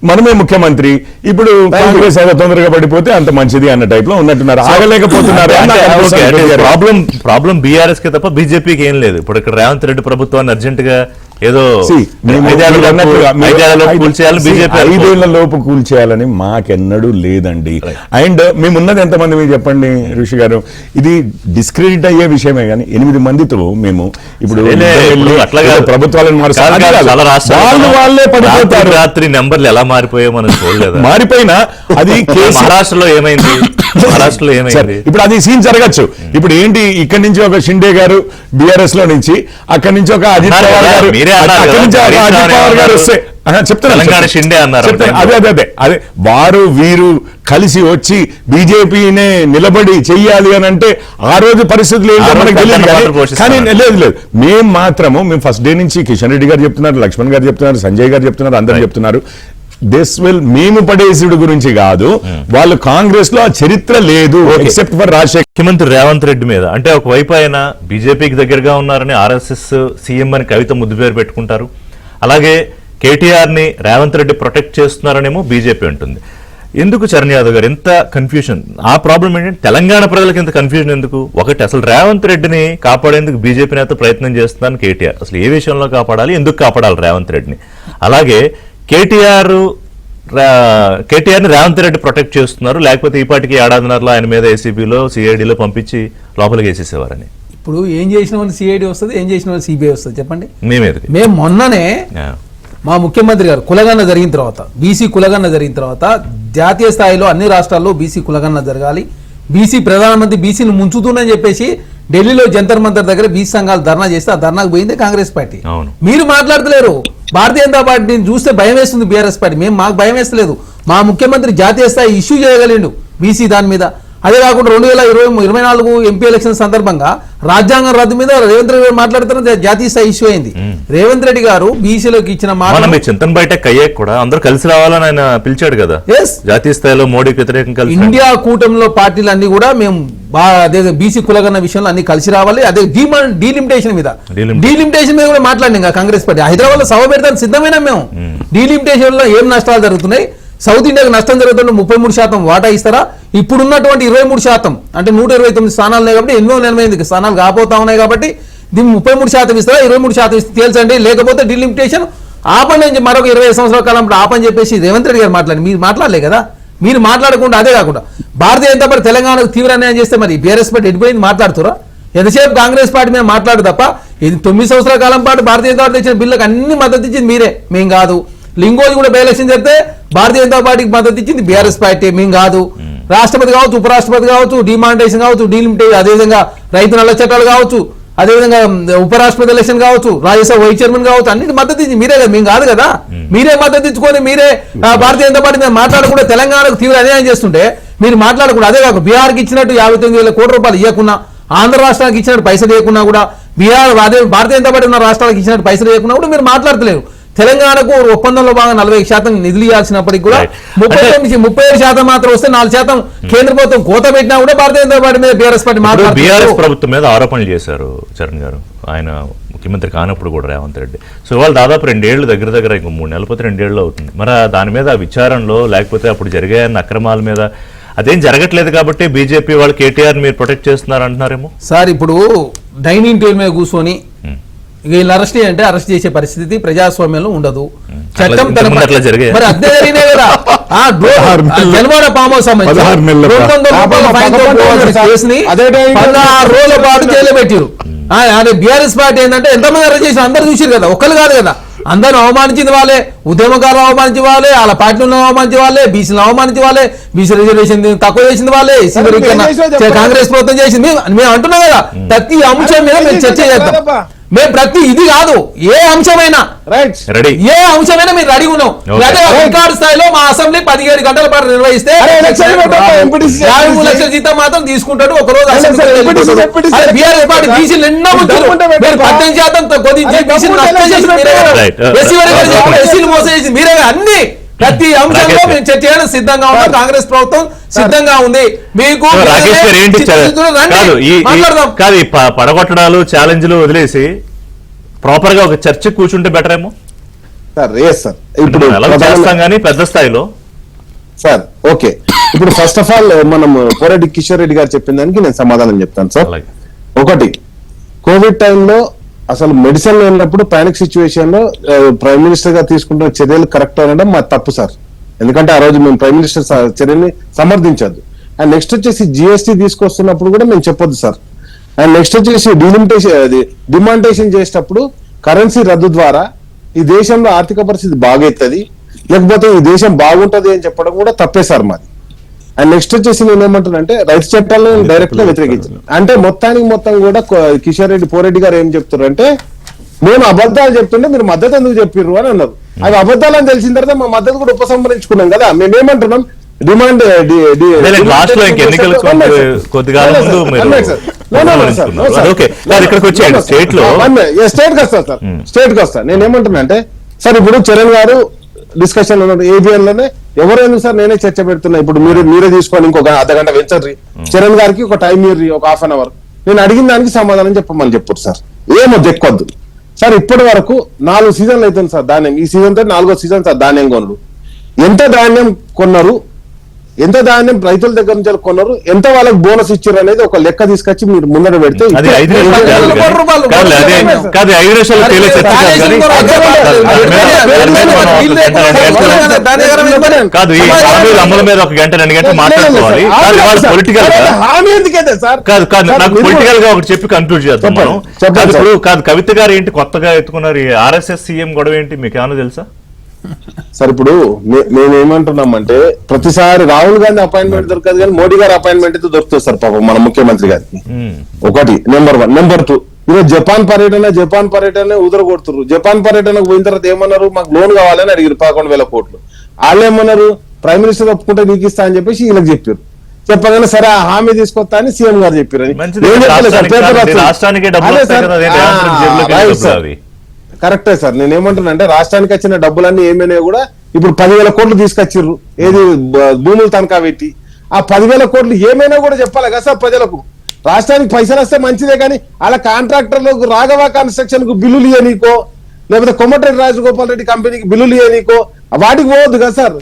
మనమే ముఖ్యమంత్రి. ఇప్పుడు కాంగ్రెస్ ఏదో తొందరగా పడిపోతే అంత మంచిది అన్న టైప్ లో ఉన్నట్టున్నారు, ఆగలేకపోతున్నారు. ప్రాబ్లం బీఆర్ఎస్ కి తప్ప బీజేపీకి ఏం లేదు. ఇప్పుడు ఇక్కడ రేవంత్ రెడ్డి ప్రభుత్వాన్ని అర్జెంట్ గా ఏదో 5 లోపు కూల్చేయాలని మాకెన్నడూ లేదండి. అండ్ మేమున్నది ఎంతమంది మీరు చెప్పండి ఋషి గారు, ఇది డిస్క్రెడిట్ అయ్యే విషయమే. కానీ 8 మందితో మేము ఇప్పుడు ప్రభుత్వాలను వాళ్ళే పడిపోతారు. రాత్రి నెంబర్లు ఎలా మారిపోయాయో మనం చూడలేదు. మారిపోయినా అది మహారాష్ట్రలో ఏమైంది, మహారాష్ట్రలో ఏమైంది, ఇప్పుడు అది సీన్ జరగచ్చు. ఇప్పుడు ఏంటి, ఇక్కడి నుంచి ఒక షిండే గారు బీఆర్ఎస్ లో నుంచి, అక్కడి నుంచి ఒక అజిత్ పవార్ గారు, అదే వారు వీరు కలిసి వచ్చి బీజేపీనే నిలబడి చెయ్యాలి అని అంటే ఆ రోజు పరిస్థితులు ఏంటో మనకు తెలియదు. కానీ లేదు మేము మాత్రము ఫస్ట్ డే నుంచి కిషన్ రెడ్డి గారు చెప్తున్నారు, లక్ష్మణ్ గారు చెప్తున్నారు, సంజయ్ గారు చెప్తున్నారు, అందరూ చెప్తున్నారు దిస్ విల్ మేము పడేసుడు గురించి కాదు. వాళ్ళు కాంగ్రెస్ లో చరిత్ర లేదు ఎక్సెప్ట్ ఫర్ రాజశేఖర్. ముఖ్యమంత్రి రేవంత్ రెడ్డి మీద అంటే ఒకవైపు ఆయన బీజేపీకి దగ్గరగా ఉన్నారని ఆర్ఎస్ఎస్ సీఎం అని కవిత ముద్దు పేరు పెట్టుకుంటారు. అలాగే కేటీఆర్ ని రేవంత్ రెడ్డి ప్రొటెక్ట్ చేస్తున్నారనేమో బీజేపీ ఉంటుంది. ఎందుకు చరణ్ యాదవ్ గారు ఎంత కన్ఫ్యూషన్? ఆ ప్రాబ్లం ఏంటంటే తెలంగాణ ప్రజలకు ఇంత కన్ఫ్యూజన్ ఎందుకు? ఒకటి, అసలు రేవంత్ రెడ్డిని కాపాడేందుకు బీజేపీ నేత ప్రయత్నం చేస్తున్నాను కేటీఆర్. అసలు ఏ విషయంలో కాపాడాలి, ఎందుకు కాపాడాలి రేవంత్ రెడ్డిని? అలాగే కేటీఆర్ ని రేవంత్ రెడ్డి ప్రొటెక్ట్ చేస్తున్నారు, లేకపోతే ఈ పాటికి ఏడాదిన్నరలో ఆయన మీద ఏసీబీలో సిఐడిలో పంపించి లోపలికి వేసేసేవారని. ఇప్పుడు ఏం చేసిన వాళ్ళు సిఐడి వస్తుంది, ఏం చేసిన వాళ్ళు సిబిఐ వస్తుంది చెప్పండి. మేము మొన్ననే మా ముఖ్యమంత్రి గారు కులగన్న జరిగిన తర్వాత, బీసీ కులగన్న జరిగిన తర్వాత జాతీయ స్థాయిలో అన్ని రాష్ట్రాల్లో బీసీ కులగన్న జరగాలి, బీసీ ప్రధానమంత్రి బీసీని ముంచుతుందని చెప్పేసి ఢిల్లీలో జంతర్ మంతర్ దగ్గర బీసీ సంఘాలు ధర్నా చేస్తే ఆ ధర్నాకు పోయిందే కాంగ్రెస్ పార్టీ. మీరు మాట్లాడతలేరు. భారతీయ జనతా పార్టీని చూస్తే భయం వేస్తుంది బీఆర్ఎస్ పార్టీ. మాకు భయం వేస్తలేదు. మా ముఖ్యమంత్రి జాతీయ స్థాయి ఇష్యూ చేయగలిండు బీసీ దాని మీద. అదే కాకుండా 2024 ఎంపీ ఎలక్షన్ సందర్భంగా రాజ్యాంగం రద్దు మీద రేవంత్ రెడ్డి గారు మాట్లాడుతున్న జాతీయ స్థాయి ఇష్యూ అయింది. రేవంత్ రెడ్డి గారు బీసీలోకి ఇచ్చిన మాట చింతన్ బయట కయ్యాక కూడా అందరూ కలిసి రావాలని ఆయన పిలిచాడు కదా జాతీయ స్థాయిలో మోడీకి వ్యతిరేకంగా. ఇండియా కూటమిలో పార్టీలు అన్ని కూడా మేము అదే బీసీ కులగన్న విషయంలో అన్ని కలిసి రావాలి. అదే డీలిమిటేషన్ మీద కూడా మాట్లాడినాం కాంగ్రెస్ పార్టీ. హైదరాబాద్ లో సభ పెడతాను సిద్ధమైన మేము. డీలిమిటేషన్ లో ఏం నష్టాలు జరుగుతున్నాయి, సౌత్ ఇండియాకి నష్టం జరుగుతున్న 33% వాటా ఇస్తారా? ఇప్పుడున్నటువంటి 23% అంటే 129 స్థానాలు ఉన్నాయి కాబట్టి 888 స్థానాలు కాపోతా ఉన్నాయి కాబట్టి దీన్ని 33% ఇస్తారా, 23% ఇస్తే తేల్చండి, లేకపోతే డీలిమిటేషన్ ఆపండి, మరొక 20 సంవత్సరాల కాలం ఆపని చెప్పేసి రేవంత్ రెడ్డి గారు మాట్లాడి. మీరు మాట్లాడలే కదా. మీరు మాట్లాడకుండా అదే కాకుండా భారతీయ జనతా పార్టీ తెలంగాణకు తీవ్ర అన్యాయం చేస్తే మరి బీఆర్ఎస్ పార్టీ ఎడిపోయింది మాట్లాడుతారా? ఎంతసేపు కాంగ్రెస్ పార్టీ మీద మాట్లాడు తప్ప ఇది 9 సంవత్సరాల కాలం పాటు భారతీయ జనతా పార్టీ తెచ్చిన బిల్లులకు అన్ని మద్దతు ఇచ్చింది మీరే, మేం కాదు. లింగోజీ కూడా బై ఎలక్షన్ చెప్తే భారతీయ జనతా పార్టీకి మద్దతు ఇచ్చింది బీఆర్ఎస్ పార్టీ, మేము కాదు. రాష్ట్రపతి కావచ్చు, ఉపరాష్ట్రపతి కావచ్చు, డిమానిటేషన్ కావచ్చు, డీలిమిటేషన్, అదేవిధంగా రైతు నల్ల చట్టాలు కావచ్చు, అదేవిధంగా ఉపరాష్ట్రపతి ఎలక్షన్ కావచ్చు, రాజ్యసభ వైస్ చైర్మన్ కావచ్చు, అన్నిటి మద్దతు ఇచ్చింది మీరే కదా, మేము కాదు కదా. మీరే మద్దతు ఇచ్చుకొని మీరే భారతీయ జనతా పార్టీ మీద మాట్లాడకుండా తెలంగాణకు తీవ్ర అన్యాయం చేస్తుంటే మీరు మాట్లాడకుండా. అదే కాకుండా బీహార్కి ఇచ్చినట్టు 59,000 కోట్ల రూపాయలు ఇవ్వకున్నా, ఆంధ్ర రాష్ట్రానికి ఇచ్చినట్టు పైసలు ఇవ్వకున్నా కూడా బీహార్ భారతీయ జనతా పార్టీ ఉన్న రాష్ట్రాలకు ఇచ్చినట్టు పైసలు లేకున్నప్పుడు మీరు మాట్లాడతలేరు. తెలంగాణకు ఒప్పందంలో భాగంగా 40% నిధులు ఇవ్వాల్సినప్పటికీ కూడా 37% మాత్రం వస్తే 4% కేంద్ర ప్రభుత్వం కోత పెట్టినా కూడా భారతీయ జనతా పార్టీ మీద బీఆర్ఎస్ పార్టీ బీఆర్ఎస్ ప్రభుత్వం మీద ఆరోపణలు చేశారు చరణ్ గారు, ఆయన ముఖ్యమంత్రి కానప్పుడు కూడా రేవంత్ రెడ్డి. సో వాళ్ళు దాదాపు 2 ఏళ్ళు దగ్గర ఇంకో 3 నెలల పోతే 2 ఏళ్ళు అవుతుంది. మరి దాని మీద విచారణలో లేకపోతే అప్పుడు జరిగాయన్న అక్రమాల మీద అదేం జరగట్లేదు కాబట్టి బీజేపీ వాళ్ళు కేటీఆర్ మీరు ప్రొటెక్ట్ చేస్తున్నారు అంటున్నారేమో సార్. ఇప్పుడు డైనింగ్ టేబుల్ మీద కూర్చొని వీళ్ళు అరెస్ట్ అంటే అరెస్ట్ చేసే పరిస్థితి ప్రజాస్వామ్యంలో ఉండదు. చట్టం మరి అదే జరిగినాయి కదా. జన్వాడ పామ్ హౌస్ సంబంధించి 16 రోజుల పాటు జైలు పెట్టారు. బీఆర్ఎస్ పార్టీ ఏంటంటే ఎంతమంది అరెస్ట్ చేసి అందరు చూసారు కదా, ఒక్కరు కాదు కదా. అందరూ అవమానించింది వాళ్ళే, ఉద్యమకారులు అవమానించి వాళ్ళే, వాళ్ళ పార్టీలను అవమానించి వాళ్ళే, బీసీలను అవమానించి వాళ్ళే, బీసీ రిజర్వేషన్ తక్కువ చేసింది వాళ్ళే, కాంగ్రెస్ ప్రభుత్వం చేసింది. మేము అంటున్నాం కదా, ప్రతి అంశం మీద మేము చర్చ చేద్దాం. మేము ప్రతి ఇది కాదు, ఏ అంశమైనా ఏ అంశమైనా మీరు రెడీ ఉన్నాం. రికార్డు స్థాయిలో మా అసెంబ్లీ 17 గంటల పాటు నిర్వహిస్తే 53 లక్షల జీతం మాత్రం తీసుకుంటాడు ఒక రోజు. బీఆర్ఎస్ పార్టీ బీసీలు ఎన్నో వచ్చారు, 18% కొద్దించి బీసీలు నష్టం చేసి మీరే, ఎస్సీలు మోసం చేసి మీరే. అన్ని ప్రతి అంశంలో మేము చర్చ చేయడం సిద్ధంగా ఉన్నాం. కాంగ్రెస్ ప్రభుత్వం సిద్ధంగా ఉంది. మీకు కాదు ఈ పడగొట్టడాలు ఛాలెంజ్లు వదిలేసి ప్రాపర్ గా ఒక చర్చ కూర్చుంటే బెటర్ ఏమో సార్. సార్ ఇప్పుడు చేస్తాం కానీ పెద్ద స్థాయిలో సార్. ఓకే, ఇప్పుడు ఫస్ట్ ఆఫ్ ఆల్ మనం కోరెడ్డి కిషోర్ రెడ్డి గారు చెప్పిన దానికి నేను సమాధానం చెప్తాను సార్. ఒకటి, కోవిడ్ టైంలో అసలు మెడిసిన్ లేనప్పుడు పానిక్ సిచ్యువేషన్ లో ప్రైమ్ మినిస్టర్ గా తీసుకుంటున్న చర్యలు కరెక్ట్ అనడం మా తప్పు సార్. ఎందుకంటే ఆ రోజు మేము ప్రైమ్ మినిస్టర్ చర్యని సమర్థించద్దు. అండ్ నెక్స్ట్ వచ్చేసి జిఎస్టీ తీసుకొస్తున్నప్పుడు కూడా మేము చెప్పొద్దు సార్. అండ్ నెక్స్ట్ వచ్చేసి డిమాంటేషన్ చేసేటప్పుడు కరెన్సీ రద్దు ద్వారా ఈ దేశంలో ఆర్థిక పరిస్థితి బాగైతుంది, లేకపోతే ఈ దేశం బాగుంటది అని చెప్పడం కూడా తప్పే సార్ మాది. అండ్ నెక్స్ట్ వచ్చేసి నేను ఏమంటానంటే రైతు చట్టాలను డైరెక్ట్ గా వ్యతిరేకించాను. అంటే మొత్తం కూడా కిషోర్ రెడ్డి పోరెడ్డి గారు ఏం చెప్తారు అంటే, మేము అబద్ధాలు చెప్తుంటే మీరు మద్దతు ఎందుకు చెప్పిర్రు అని అన్నారు. అవి అబద్ధాలు అని తెలిసిన తర్వాత మా మద్దతు కూడా ఉపసంహరించుకున్నాం కదా. మేమేమంటున్నాం, డిమాండ్ స్టేట్ కి వస్తా. నేనేమంటున్నా అంటే సార్, ఇప్పుడు చరణ్ గారు డిస్కషన్ ఏబిఎన్ లోనే ఎవరైనా సార్ నేనే చర్చ పెడుతున్నా. ఇప్పుడు మీరే తీసుకొని ఇంకొక అర్ధగంట వెంచర్రి చరణ్ గారికి ఒక టైం ఇర్రి, ఒక ½ అవర్. నేను అడిగిన దానికి సమాధానం చెప్పమని చెప్పారు సార్. ఏమో దెక్కొద్దు సార్. ఇప్పటి వరకు 4 సీజన్లు అవుతుంది సార్ ధాన్యం. ఈ సీజన్ తో 4వ సీజన్ సార్ ధాన్యం కొనరు. ఎంత ధాన్యం కొన్నారు, ఎంత ధాన్యం రైతుల దగ్గర నుంచి కొన్నారు, ఎంత వాళ్ళకి బోనస్ ఇచ్చారు అనేది ఒక లెక్క తీసుకొచ్చి మీరు ముందర పెడితే కాదు. ఈ అమల మీద ఒక గంట 2 గంటలు మాట్లాడుకోవాలి. హామీ ఎందుకైతే సార్ కాదు కాదు నాకు పొలిటికల్ గా ఒకటి చెప్పి కన్క్లూడ్ చేద్దాం మనం. ఇప్పుడు కాదు, కవిత గారు ఏంటి కొత్తగా ఎత్తుకున్నారు, ఆర్ఎస్ఎస్ సీఎం గొడవ ఏంటి మీకు ఏమన్నా తెలుసా సార్? ఇప్పుడు మేమేమంటున్నామంటే ప్రతిసారి రాహుల్ గాంధీ అపాయింట్మెంట్ దొరకదు కానీ మోడీ గారి అపాయింట్మెంట్ అయితే దొరుకుతుంది సార్ పాపం మన ముఖ్యమంత్రి గారికి. ఒకటి, నెంబర్ 1. నెంబర్ 2, ఈరోజు జపాన్ పర్యటన ఉదరగొడుతున్నారు. జపాన్ పర్యటనకు పోయిన తర్వాత ఏమన్నారు, మాకు లోన్ కావాలని అడిగారు 11,000 కోట్లు. వాళ్ళు ఏమన్నారు, ప్రైమ్ మినిస్టర్ ఒప్పుకుంటే నీకు ఇస్తా అని చెప్పేసి వీళ్ళకి చెప్పారు. చెప్పగానే సరే ఆ హామీ తీసుకొస్తా అని సీఎం గారు చెప్పారు. కరెక్టే సార్. నేనేమంటున్నా అంటే రాష్ట్రానికి వచ్చిన డబ్బులన్నీ ఏమైనా కూడా ఇప్పుడు 10,000 కోట్లు తీసుకొచ్చిర్రు, ఏది భూములు తనఖా పెట్టి. ఆ 10,000 కోట్లు ఏమైనా కూడా చెప్పాలి కదా సార్ ప్రజలకు. రాష్ట్రానికి పైసలు వస్తే మంచిదే కానీ అలా కాంట్రాక్టర్లకు రాఘవ కన్స్ట్రక్షన్ కు బిల్లులు ఇవ్వనీకో, లేకపోతే కొమ్మటిరెడ్డి రాజగోపాల్ రెడ్డి కంపెనీకి బిల్లులు ఇవ్వనీకో వాటికి పోవద్దు కదా సార్.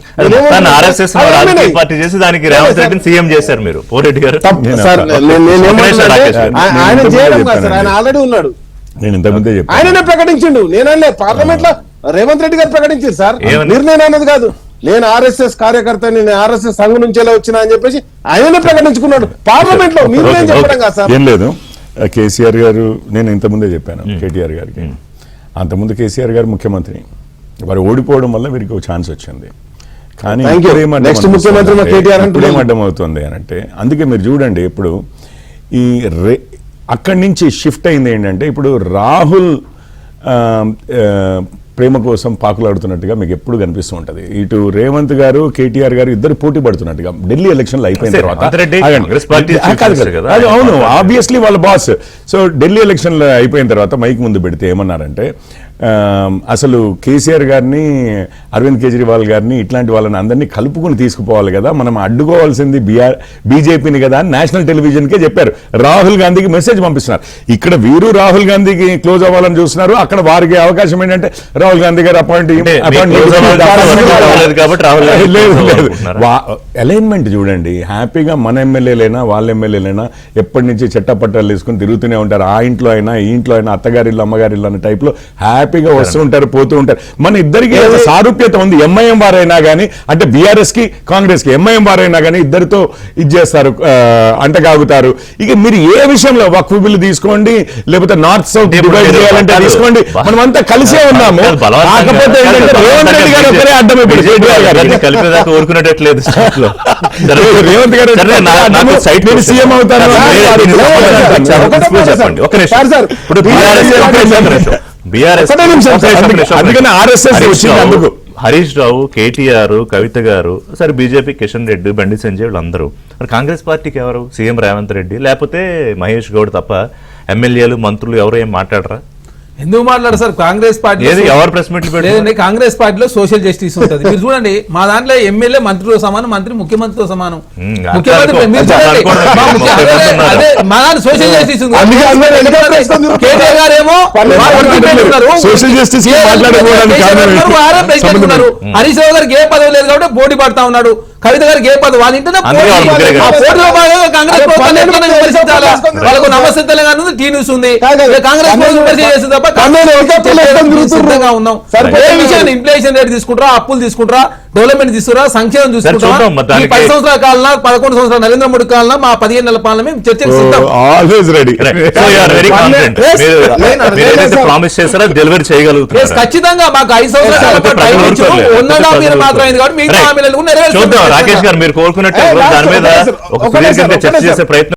ఆయన చేయడం కాదు సార్, ఆయన ఆల్రెడీ ఉన్నాడు. నేను ఇంతకుముందే చెప్పాను, ఆయననే ప్రకటించిండు. నేనలే పార్లమెంట్ లో రేవంత్ రెడ్డి గారు ప్రకటించారు సార్. నిర్ణయం అన్నది కాదు, నేను ఆర్ఎస్ఎస్ కార్యకర్తని, నేను ఆర్ఎస్ఎస్ సంఘం నుంచి వచ్చినా అని చెప్పేసి ఆయననే ప్రకటించుకున్నాడు పార్లమెంట్ లో. మీరు ఏం చెప్పడం కాదు సార్. ఏం లేదు, కేసీఆర్ గారు, నేను ఇంతకుముందే చెప్పాను కేటీఆర్ గారికి, అంతకుముందు కేసీఆర్ గారు ముఖ్యమంత్రి, వారు ఓడిపోవడం వల్ల వీరికి ఒక ఛాన్స్ వచ్చింది. కానీ ఏమడ్డమవుతుంది అని అంటే, అందుకే మీరు చూడండి ఇప్పుడు ఈ అక్కడి నుంచి షిఫ్ట్ అయింది ఏంటంటే, ఇప్పుడు రాహుల్ ప్రేమ కోసం పాకులాడుతున్నట్టుగా మీకు ఎప్పుడు కనిపిస్తూ ఉంటది. ఇటు రేవంత్ గారు, కేటీఆర్ గారు ఇద్దరు పోటీ పడుతున్నట్టుగా ఢిల్లీ ఎలక్షన్లు అయిపోయిన తర్వాత కాంగ్రెస్ పార్టీ అవును ఆబ్వియస్లీ వాళ్ళ బాస్. సో ఢిల్లీ ఎలక్షన్లు అయిపోయిన తర్వాత మైక్ ముందు పెడితే ఏమన్నారంటే అసలు కేసీఆర్ గారిని, అరవింద్ కేజ్రీవాల్ గారిని, ఇట్లాంటి వాళ్ళని అందరినీ కలుపుకుని తీసుకుపోవాలి కదా, మనం అడ్డుకోవాల్సింది బీజేపీని కదా అని నేషనల్ టెలివిజన్కే చెప్పారు. రాహుల్ గాంధీకి మెసేజ్ పంపిస్తున్నారు. ఇక్కడ వీరు రాహుల్ గాంధీకి క్లోజ్ అవ్వాలని చూస్తున్నారు, అక్కడ వారికి అవకాశం ఏంటంటే రాహుల్ గాంధీ గారు అలైన్మెంట్ చూడండి. హ్యాపీగా మన ఎమ్మెల్యేలైనా వాళ్ళ ఎమ్మెల్యేలైనా ఎప్పటి నుంచి చట్టపట్టాలు తీసుకుని తిరుగుతూనే ఉంటారు. ఆ ఇంట్లో అయినా ఈ ఇంట్లో అయినా అత్తగారిల్లు అమ్మగారిల్లు అనే టైప్ లో హ్యాపీగా వస్తూ ఉంటారు, పోతూ ఉంటారు. మన ఇద్దరికి సారూప్యత ఉంది. ఎంఐఎం వారైనా కానీ, అంటే బీఆర్ఎస్ కి కాంగ్రెస్ కి ఎంఐఎం వారైనా కానీ ఇద్దరితో ఇది చేస్తారు, అంటగాగుతారు. ఇక మీరు ఏ విషయంలో వక్ఫ్ బిల్లు తీసుకోండి, లేకపోతే నార్త్ సౌత్ డివైడ్ చేయాలంటే తీసుకోండి, మనమంతా కలిసే ఉన్నాము. కాకపోతే ఏంటంటే రేవంత్ రెడ్డి గారు ఒకరే అడ్డం అయిపోయి రేవంత్ గారు సీఎం అవుతారు. అందుకని ఆర్ఎస్ఎస్ వచ్చింది. అందుకు హరీష్ రావు, కేటీఆర్, కవిత గారు, సరే బీజేపీ కిషన్ రెడ్డి, బండి సంజయ్ వీళ్ళందరూ. మరి కాంగ్రెస్ పార్టీకి ఎవరు? సీఎం రేవంత్ రెడ్డి లేకపోతే మహేష్ గౌడ్ తప్ప ఎమ్మెల్యేలు, మంత్రులు ఎవరు ఏం మాట్లాడరా? ఎందుకు మాట్లాడారు సార్? కాంగ్రెస్ పార్టీ ఎవరు ప్రెస్ మీట్లు లేదండి. కాంగ్రెస్ పార్టీలో సోషల్ జస్టిస్ ఉంటుంది. మీరు చూడండి, మా దాంట్లో ఎమ్మెల్యే మంత్రితో సమానం, మంత్రి ముఖ్యమంత్రితో సమానం. ముఖ్యమంత్రి మా దాంట్లో సోషల్ జస్టిస్ ఉంది. కేటీఆర్ గారు ఏమో సోషల్ జస్టిస్ పెట్టుకున్నారు. హరీష్ రావు గారికి ఏ పదవి లేదు కాబట్టి పోటీ పడతా ఉన్నాడు. కవిత గారికి ఏ పదవి? వాళ్ళ ఇంటనే పోటీలో భాగంగా కాంగ్రెస్ ప్రభుత్వాన్ని విమర్శించాలా? వాళ్ళకు నమస్తే తెలంగాణ ఉంది, టీ న్యూస్ ఉంది. కాంగ్రెస్ విమర్శ చేస్తుంది తప్ప సిద్ధంగా ఉన్నాం. ఏ విషయాన్ని ఇన్ఫ్లేషన్ రేట్ తీసుకుంటారా, అప్పులు తీసుకుంటారా, డెవలప్మెంట్ తీసుకురా, సంక్షేమం చూసుకుంటారా? 10 సంవత్సరాల కాలంలో, 11 సంవత్సరాల నరేంద్ర మోడీ కాలంలో, మా 15 నెలల పాలన మేము చర్చకు సిద్ధం. ఖచ్చితంగా మాకు 5 సంవత్సరాల టైం ఇచ్చి 1.5 ఇయర్ మాత్రం అయింది కాబట్టి మిగతా హామీలను రాకేష్ గారు మీరు కోరుకున్నట్టు దాని మీద చర్చ చేసే ప్రయత్నం